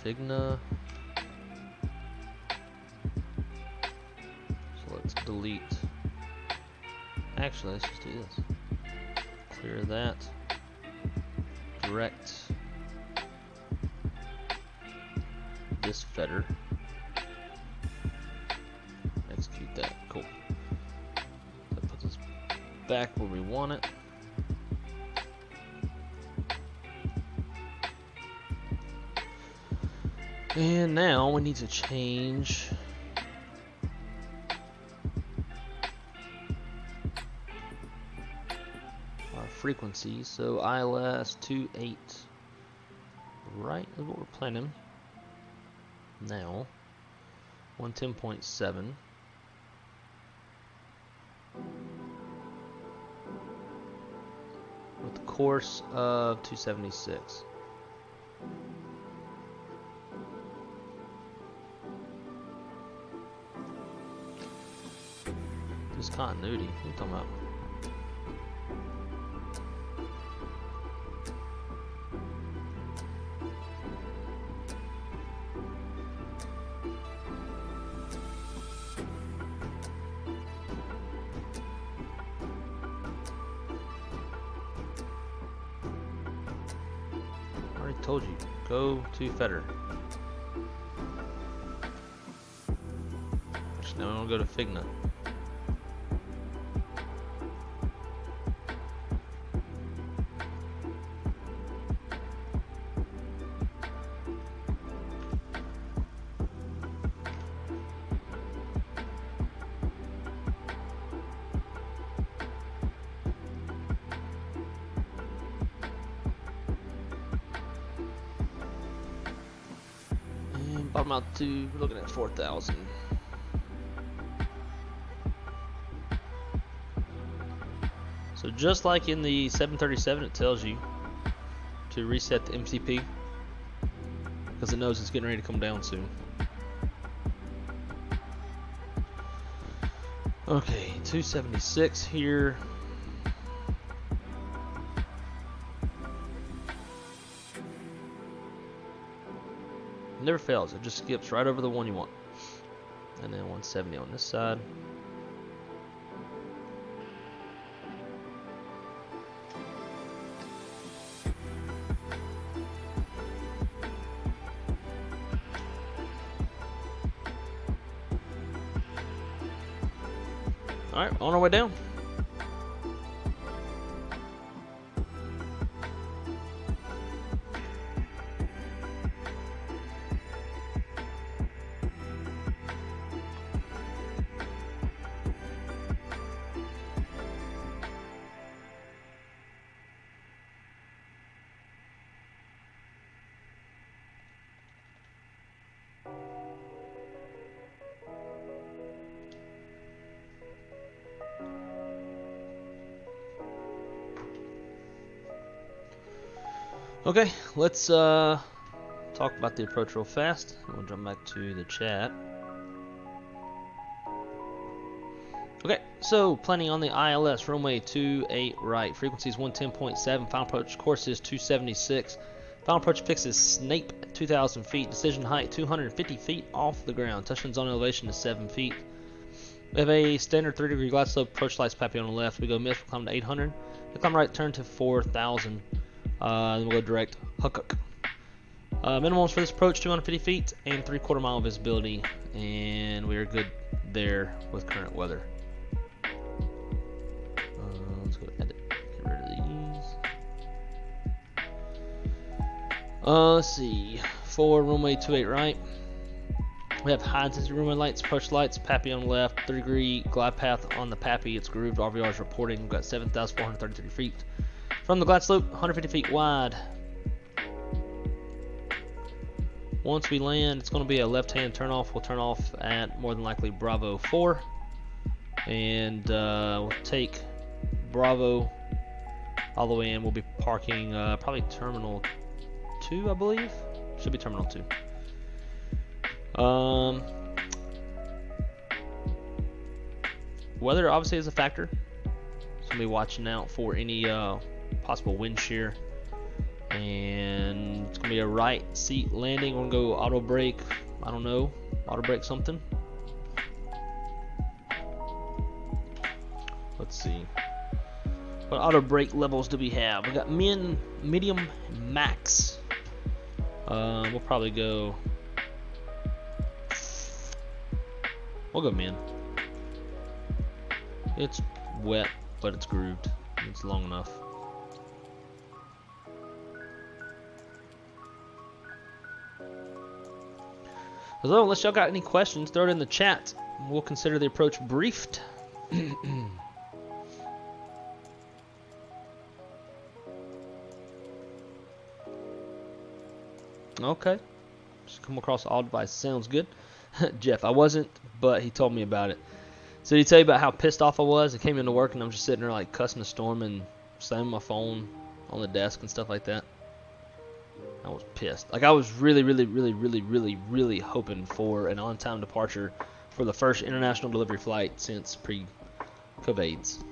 Figna. So let's delete. Actually, let's just do this. Clear that. Direct this fetter. Execute that. Cool. That puts us back where we want it. And now we need to change our frequency. So ILS 28 right is what we're planning. Now 110.7. With the course of 276. Continuity. What are you talking about? I already told you. Go to Fetter. Now I'm gonna go to Figna. Bottom out to, we're looking at 4,000. So just like in the 737, it tells you to reset the MCP because it knows it's getting ready to come down soon. Okay, 276 here. Never fails, it just skips right over the one you want. And then 170 on this side. Alright, on our way down. Okay, let's talk about the approach real fast. We'll jump back to the chat. Okay, so planning on the ILS, runway 28 right, frequency is 110.7, final approach course is 276, Final approach fix is Snape 2,000 feet. Decision height 250 feet off the ground. Touchdown zone elevation is 7 feet. We have a standard 3-degree glide slope. Approach lights Pappy on the left. We go miss. We'll climb to 800. We climb right, turn to 4,000. Then we'll go direct hook. Minimums for this approach 250 feet and 3/4 mile visibility, and we are good there with current weather. Let's go edit. Get rid of these. Let's see. For runway 28 right, we have high intensity runway lights, approach lights, Pappy on the left, 3-degree glide path on the Pappy. It's grooved. RVR is reporting. We've got 7,433 feet. From the glide slope, 150 feet wide. Once we land, it's going to be a left-hand turnoff. We'll turn off at more than likely Bravo 4. And we'll take Bravo all the way in. We'll be parking probably Terminal 2, I believe. Should be Terminal 2. Weather obviously is a factor. So we'll be watching out for any possible wind shear. And it's going to be a right seat landing. We're going to go auto brake. I don't know. Auto brake something. Let's see. What auto brake levels do we have? We got min, medium, max. We'll probably go. We'll go min. It's wet, but it's grooved. It's long enough. So unless y'all got any questions, throw it in the chat. We'll consider the approach briefed. Okay. Just come across all devices. Sounds good. Jeff, I wasn't, but he told me about it. So did he tell you about how pissed off I was? I came into work and I'm just sitting there like cussing a storm and slamming my phone on the desk and stuff like that. I was pissed. Like I was really hoping for an on-time departure for the first international delivery flight since pre-COVID.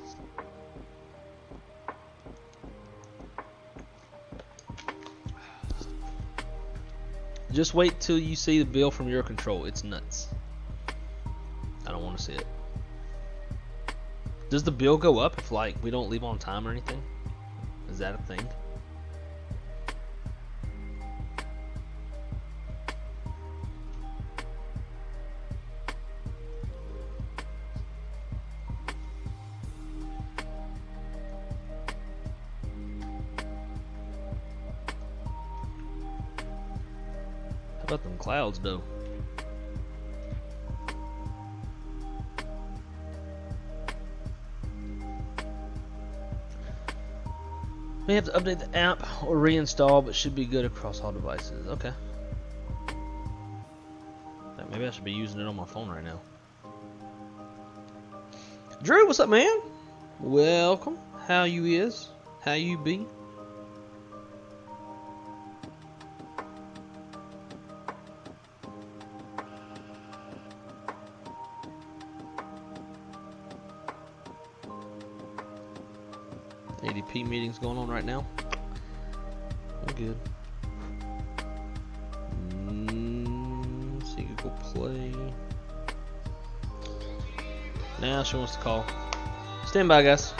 Just wait till you see the bill from Eurocontrol. It's nuts. I don't want to see it. Does the bill go up if like we don't leave on time or anything? Is that a thing? How about them clouds though? May have to update the app or reinstall, but should be good across all devices. Okay. Maybe I should be using it on my phone right now. Drew, what's up, man? Welcome. How you is? How you be? ADP meetings going on right now. I'm good. See Google Play. Now she wants to call. Stand by, guys.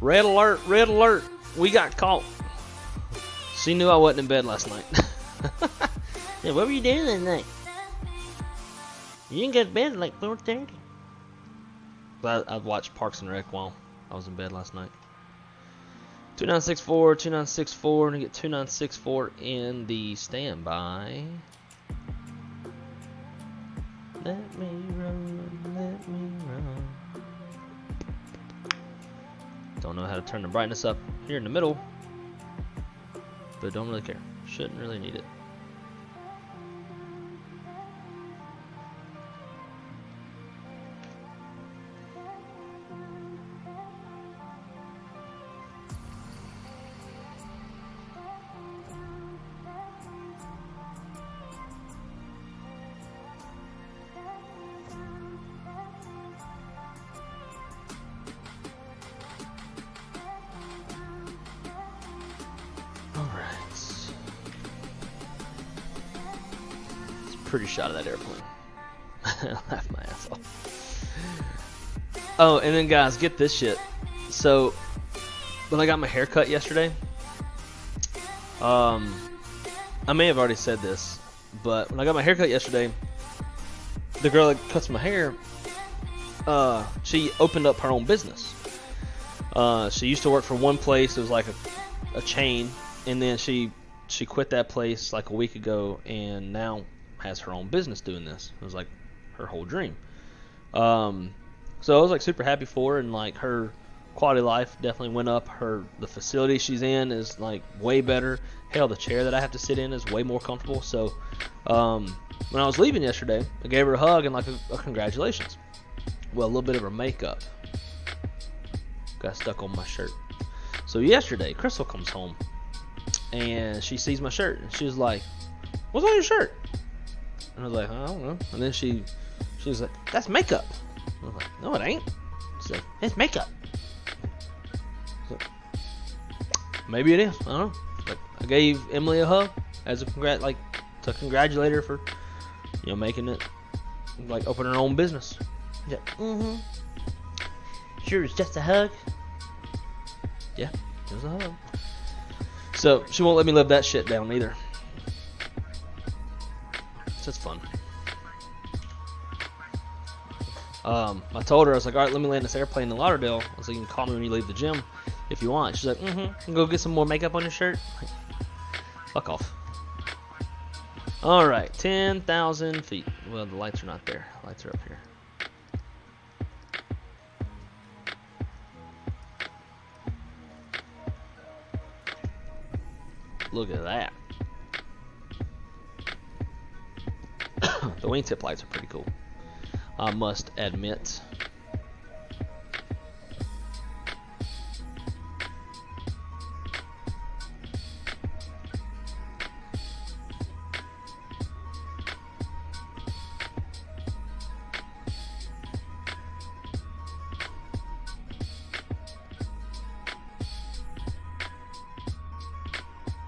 Red alert, red alert. We got caught. She knew I wasn't in bed last night. Yeah, what were you doing that night? You didn't get to bed at like 4:30. But I watched Parks and Rec while I was in bed last night. 2964, 2964, and I get 2964 in the standby. Let me run, let me run. Don't know how to turn the brightness up here in the middle, but don't really care. Shouldn't really need it. Pretty shot of that airplane. Laughed my ass off. Oh, and then guys, get this shit. So, when I got my hair cut yesterday, I may have already said this, but when I got my hair cut yesterday, the girl that cuts my hair, she opened up her own business. She used to work for one place. It was like a chain, and then she quit that place like a week ago, and now has her own business doing this. It was like her whole dream. So I was like super happy for her, and like her quality of life definitely went up. The facility she's in is like way better. Hell, the chair that I have to sit in is way more comfortable. So when I was leaving yesterday, I gave her a hug and like a congratulations. Well, a little bit of her makeup got stuck on my shirt. So yesterday, Crystal comes home and she sees my shirt and she was like, "What's on your shirt?" And I was like, "I don't know." And then she was like, "That's makeup." I was like, "No, it ain't." She said, "It's makeup." So, maybe it is. I don't know. But I gave Emily a hug as a to congratulate her for, making it, like opening her own business. Yeah. Mm-hmm. Sure, it's just a hug. Yeah, it was a hug. So she won't let me live that shit down either. It's fun. I told her, I was like, "All right, let me land this airplane in Lauderdale." I was like, "You can call me when you leave the gym if you want." She's like, "Mm-hmm. Go get some more makeup on your shirt." Like, fuck off. All right, 10,000 feet. Well, the lights are not there. The lights are up here. Look at that. The wingtip lights are pretty cool, I must admit.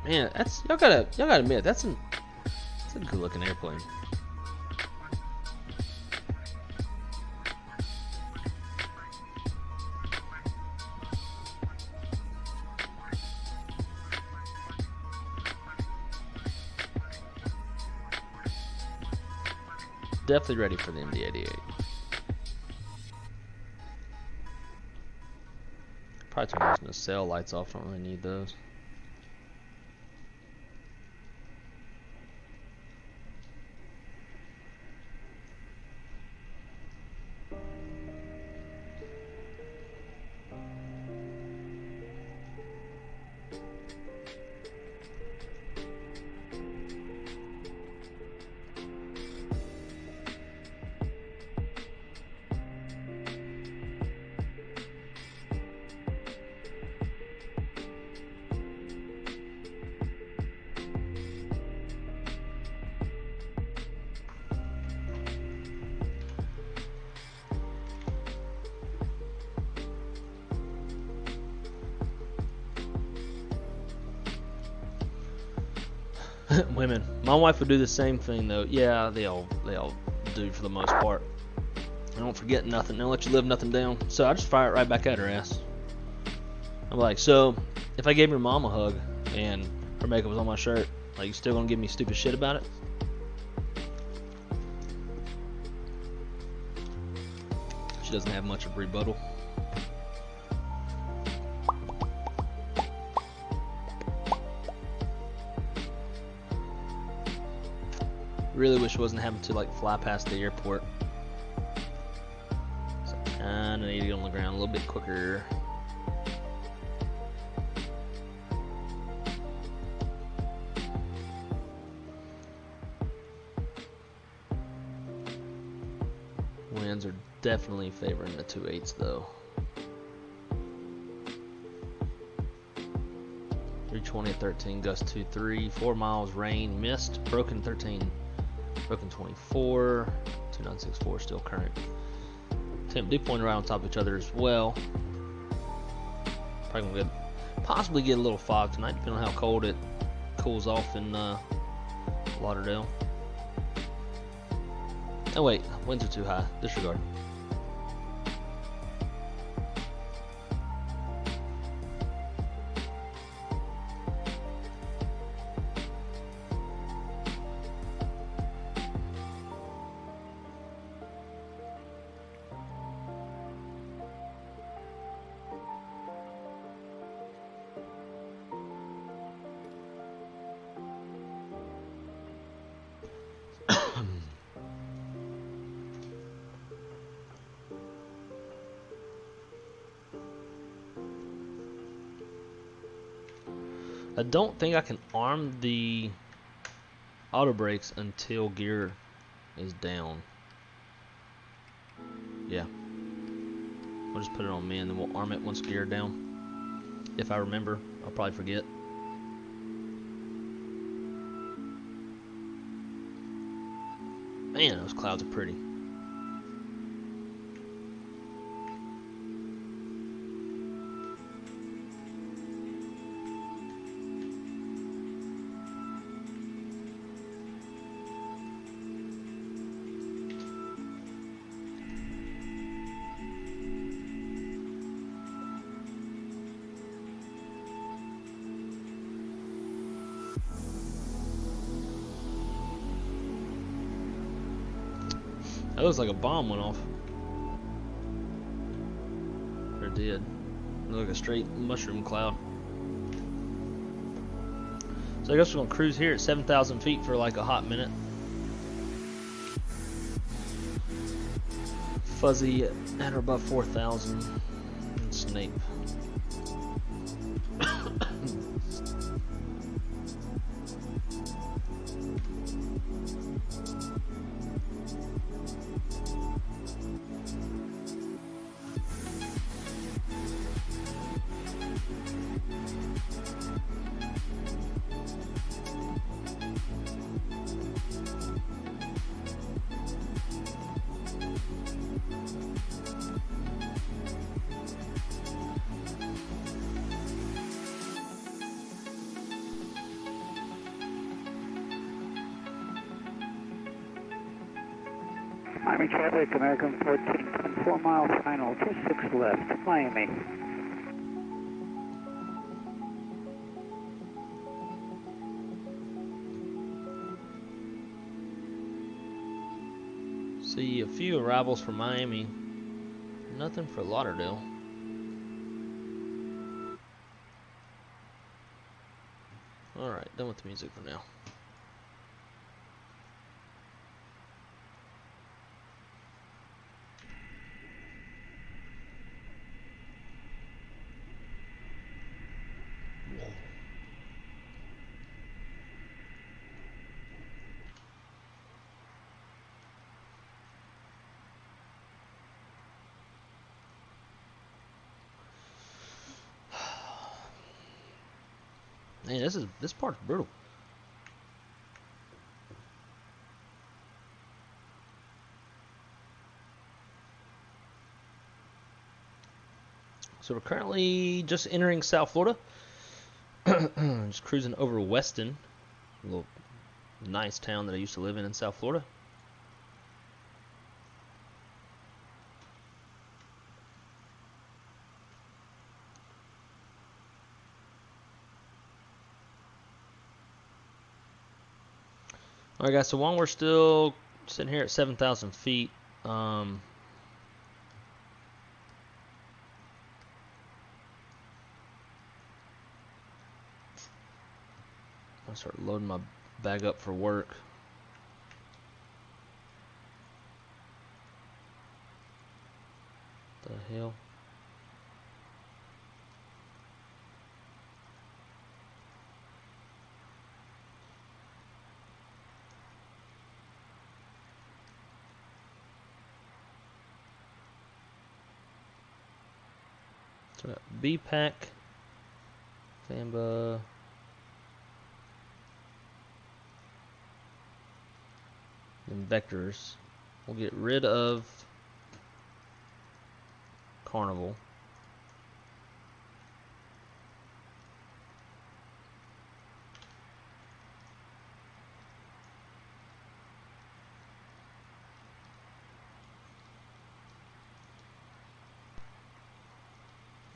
Man, that's y'all gotta admit that's a good looking airplane. Definitely ready for the MD82. Probably turn those nacelle lights off. Don't really need those. Women. My wife would do the same thing though. Yeah, they all do for the most part. They don't forget nothing. They don't let you live nothing down. So I just fire it right back at her ass. I'm like, so if I gave your mom a hug and her makeup was on my shirt, like, you still gonna give me stupid shit about it? She doesn't have much of a rebuttal. Really wish it wasn't having to like fly past the airport. So kinda need to get on the ground a little bit quicker. Winds are definitely favoring the 2.8s though. 320 at 13, gust 2.3, 4 miles, rain, mist, broken 13, broken 24, 2964 still current. Temp dew point right on top of each other as well. Probably gonna possibly get a little fog tonight, depending on how cold it cools off in Lauderdale. Oh wait, winds are too high. Disregard. I don't think I can arm the auto brakes until gear is down. Yeah. We'll just put it on min, then we'll arm it once gear down. If I remember, I'll probably forget. Man, those clouds are pretty. That looks like a bomb went off. Or it did. It looked like a straight mushroom cloud. So I guess we're gonna cruise here at 7,000 feet for like a hot minute. Fuzzy at or above 4,000. And Snape. Miami traffic, American 14, 4 mile final, 26 left, Miami. See a few arrivals from Miami, nothing for Lauderdale. Alright, done with the music for now. Man, this part's brutal. So we're currently just entering South Florida. Just cruising over Weston, a little nice town that I used to live in South Florida. Alright guys, so while we're still sitting here at 7,000 feet, I'm gonna start loading my bag up for work. hell? So BPAC, Samba, and vectors. We'll get rid of Carnival.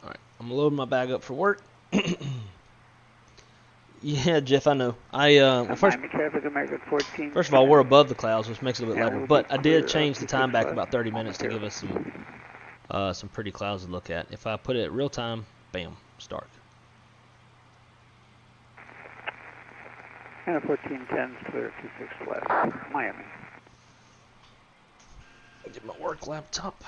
Alright, I'm loading my bag up for work. Yeah, Jeff, I know. Well, first of all, we're above the clouds, which makes it a bit lighter. But I did change the time back about 30 minutes to give us some pretty clouds to look at. If I put it at real time, bam, it's dark. And 1410's clear, 26 left, Miami. Get my work laptop.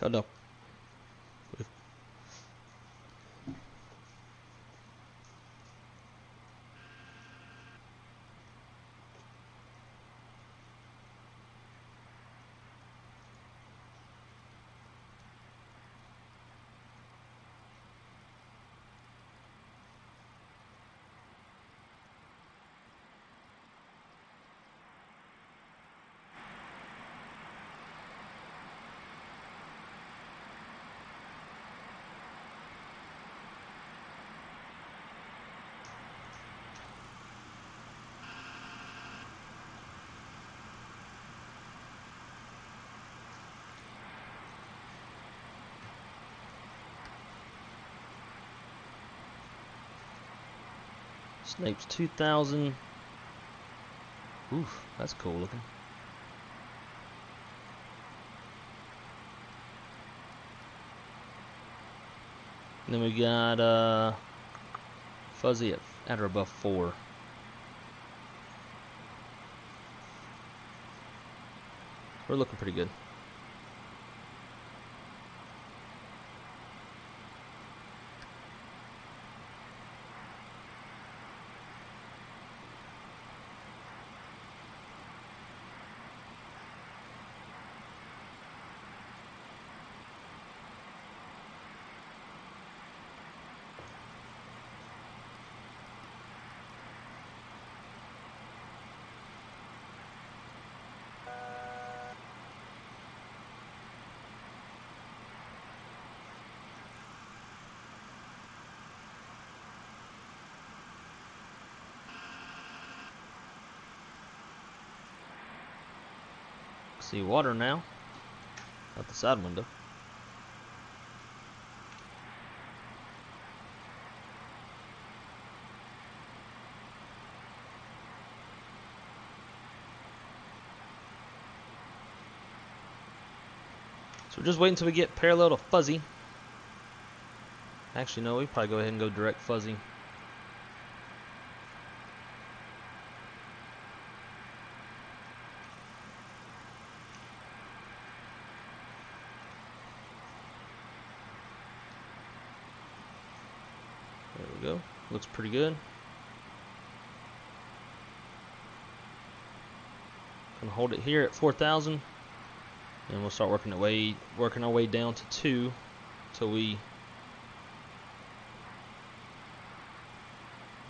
Shut up. Snape's 2000. Oof, that's cool looking. And then we got Fuzzy at or above 4. We're looking pretty good. See water now out the side window. So we're just waiting until we get parallel to Fuzzy. Actually, no, we probably go ahead and go direct Fuzzy. There we go. Looks pretty good. Gonna hold it here at 4,000. And we'll start working our way down to 2 till we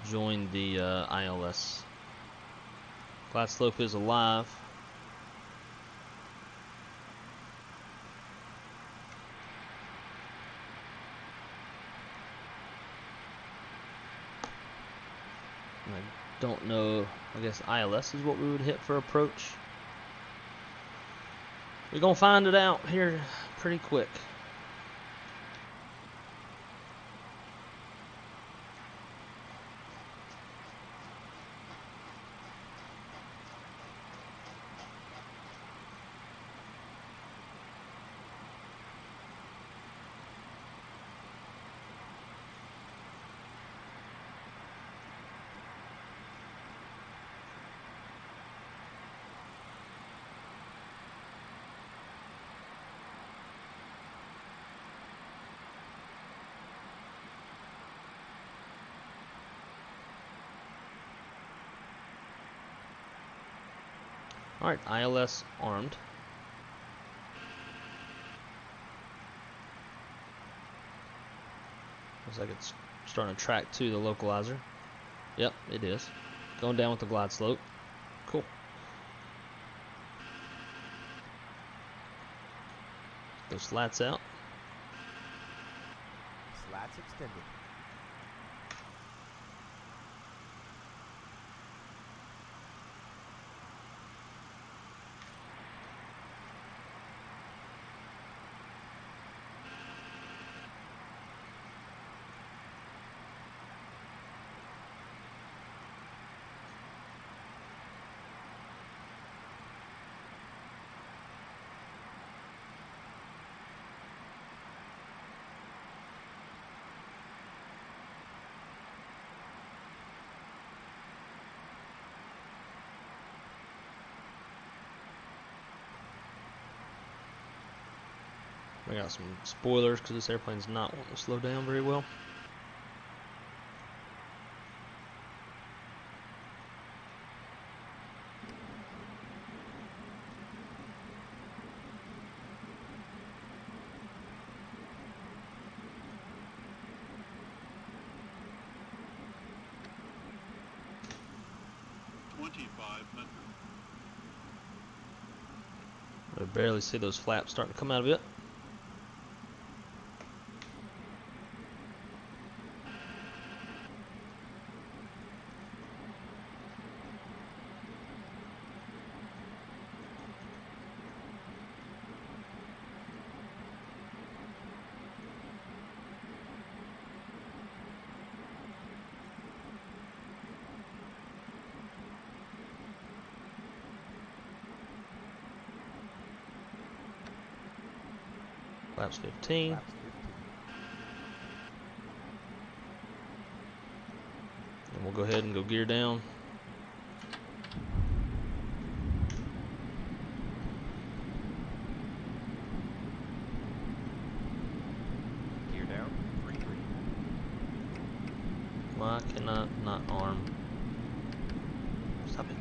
join the ILS. Glide slope is alive. I don't know, I guess ILS is what we would hit for approach. We're gonna find it out here pretty quick. Alright, ILS armed. Looks like it's starting to track to the localizer. Yep, it is. Going down with the glide slope. Cool. Those slats out. Slats extended. I got some spoilers because this airplane's not wanting to slow down very well. I barely see those flaps starting to come out of it. Flaps 15. And we'll go ahead and go gear down. Gear down. 3-3. Why can I not arm? Stop it.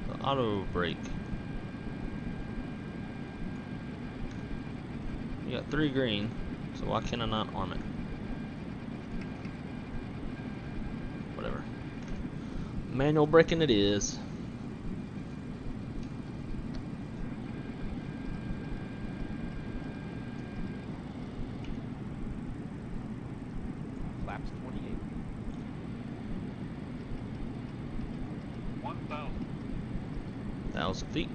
The auto brake. You got 3 green, so why can I not arm it? Whatever. Manual braking it is. Flaps 28. 1,000 feet.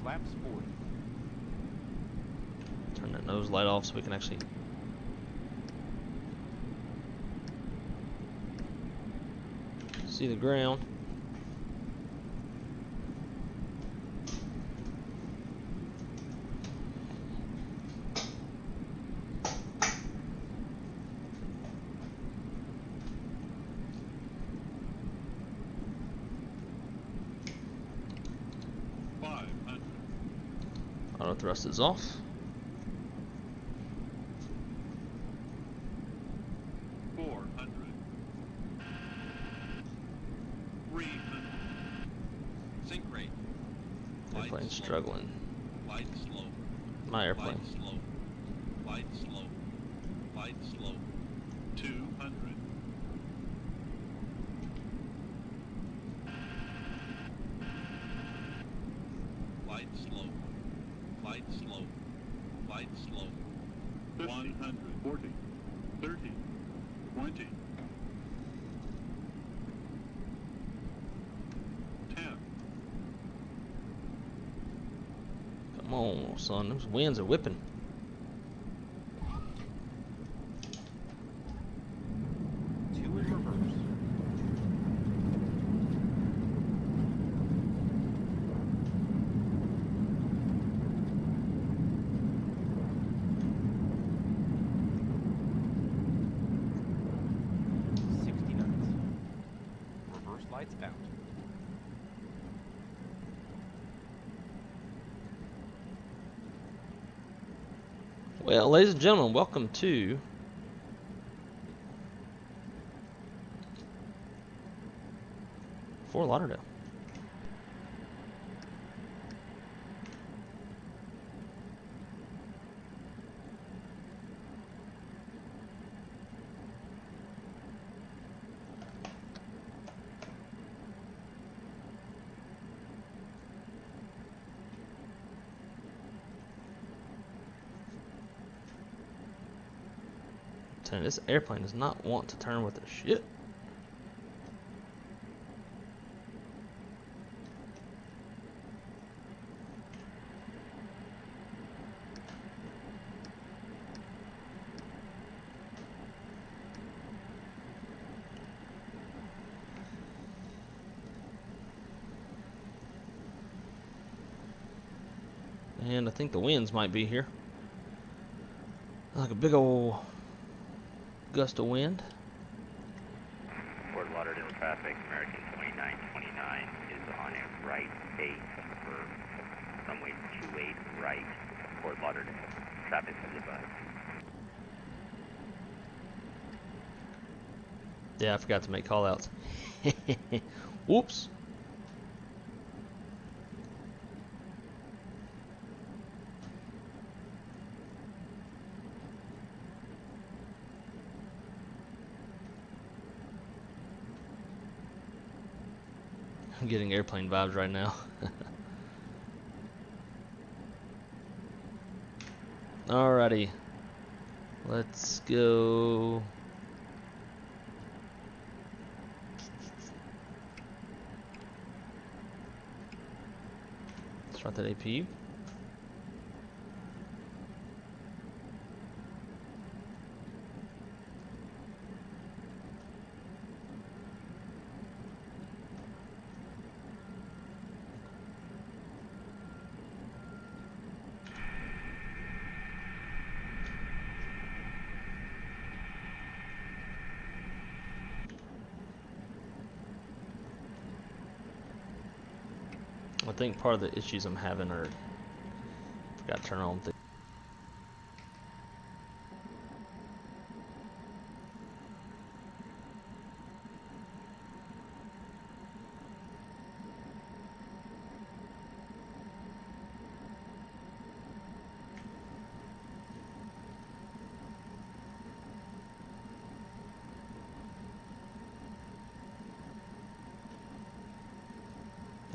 Flaps 40. Turn that nose light off so we can actually see the ground. Auto thrust is off. airplane's struggling. Flight slow. My airplane. Flight slow. Flight slow. Flight slow. 200. Flight slow. Flight slow. Flight slow. 100. 40. 30. 20. 10. Come on, son. Those winds are whipping. Two in reverse. Lights out. Well, ladies and gentlemen, welcome to Fort Lauderdale. This airplane does not want to turn with the shit. And I think the winds might be here. Like a big old gust of wind. Fort Lauderdale traffic, American 2929 is on a right 8 for runway 28 right, Fort Lauderdale. Traffic is advised. Yeah, I forgot to make callouts. Whoops. I'm getting airplane vibes right now. Alrighty. Let's go. Let's start that APU. I think part of the issues I'm having are forgot to turn on the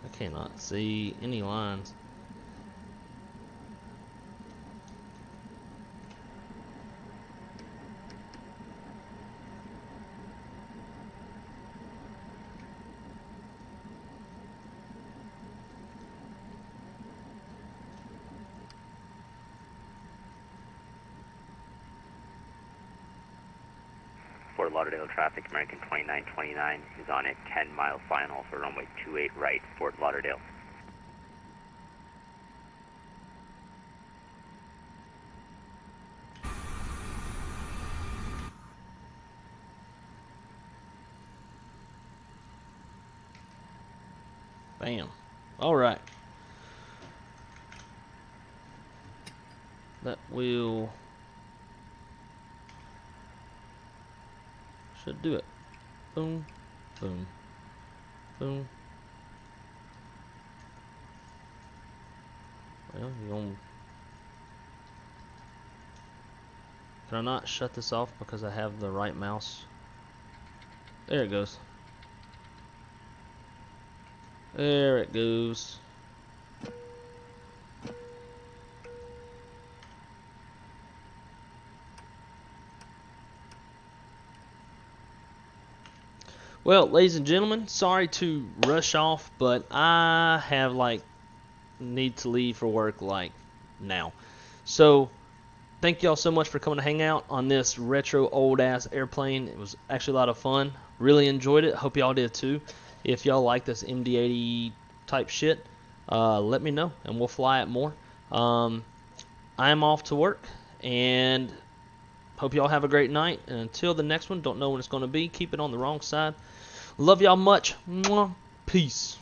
I cannot see any lines. Fort Lauderdale traffic, American 2929 is on a 10-mile final for runway 28 right, Fort Lauderdale. Bam. Alright. That will should do it. Boom, boom, boom. Well, can I not shut this off because I have the right mouse? There it goes. There it goes. Well, ladies and gentlemen, sorry to rush off, but I have need to leave for work now. So thank y'all so much for coming to hang out on this retro old ass airplane. It was actually a lot of fun. Really enjoyed it. Hope y'all did too. If y'all like this MD80 type shit, let me know and we'll fly it more. I am off to work and hope y'all have a great night. And until the next one, don't know when it's going to be. Keep it on the wrong side. Love y'all much. Mwah. Peace.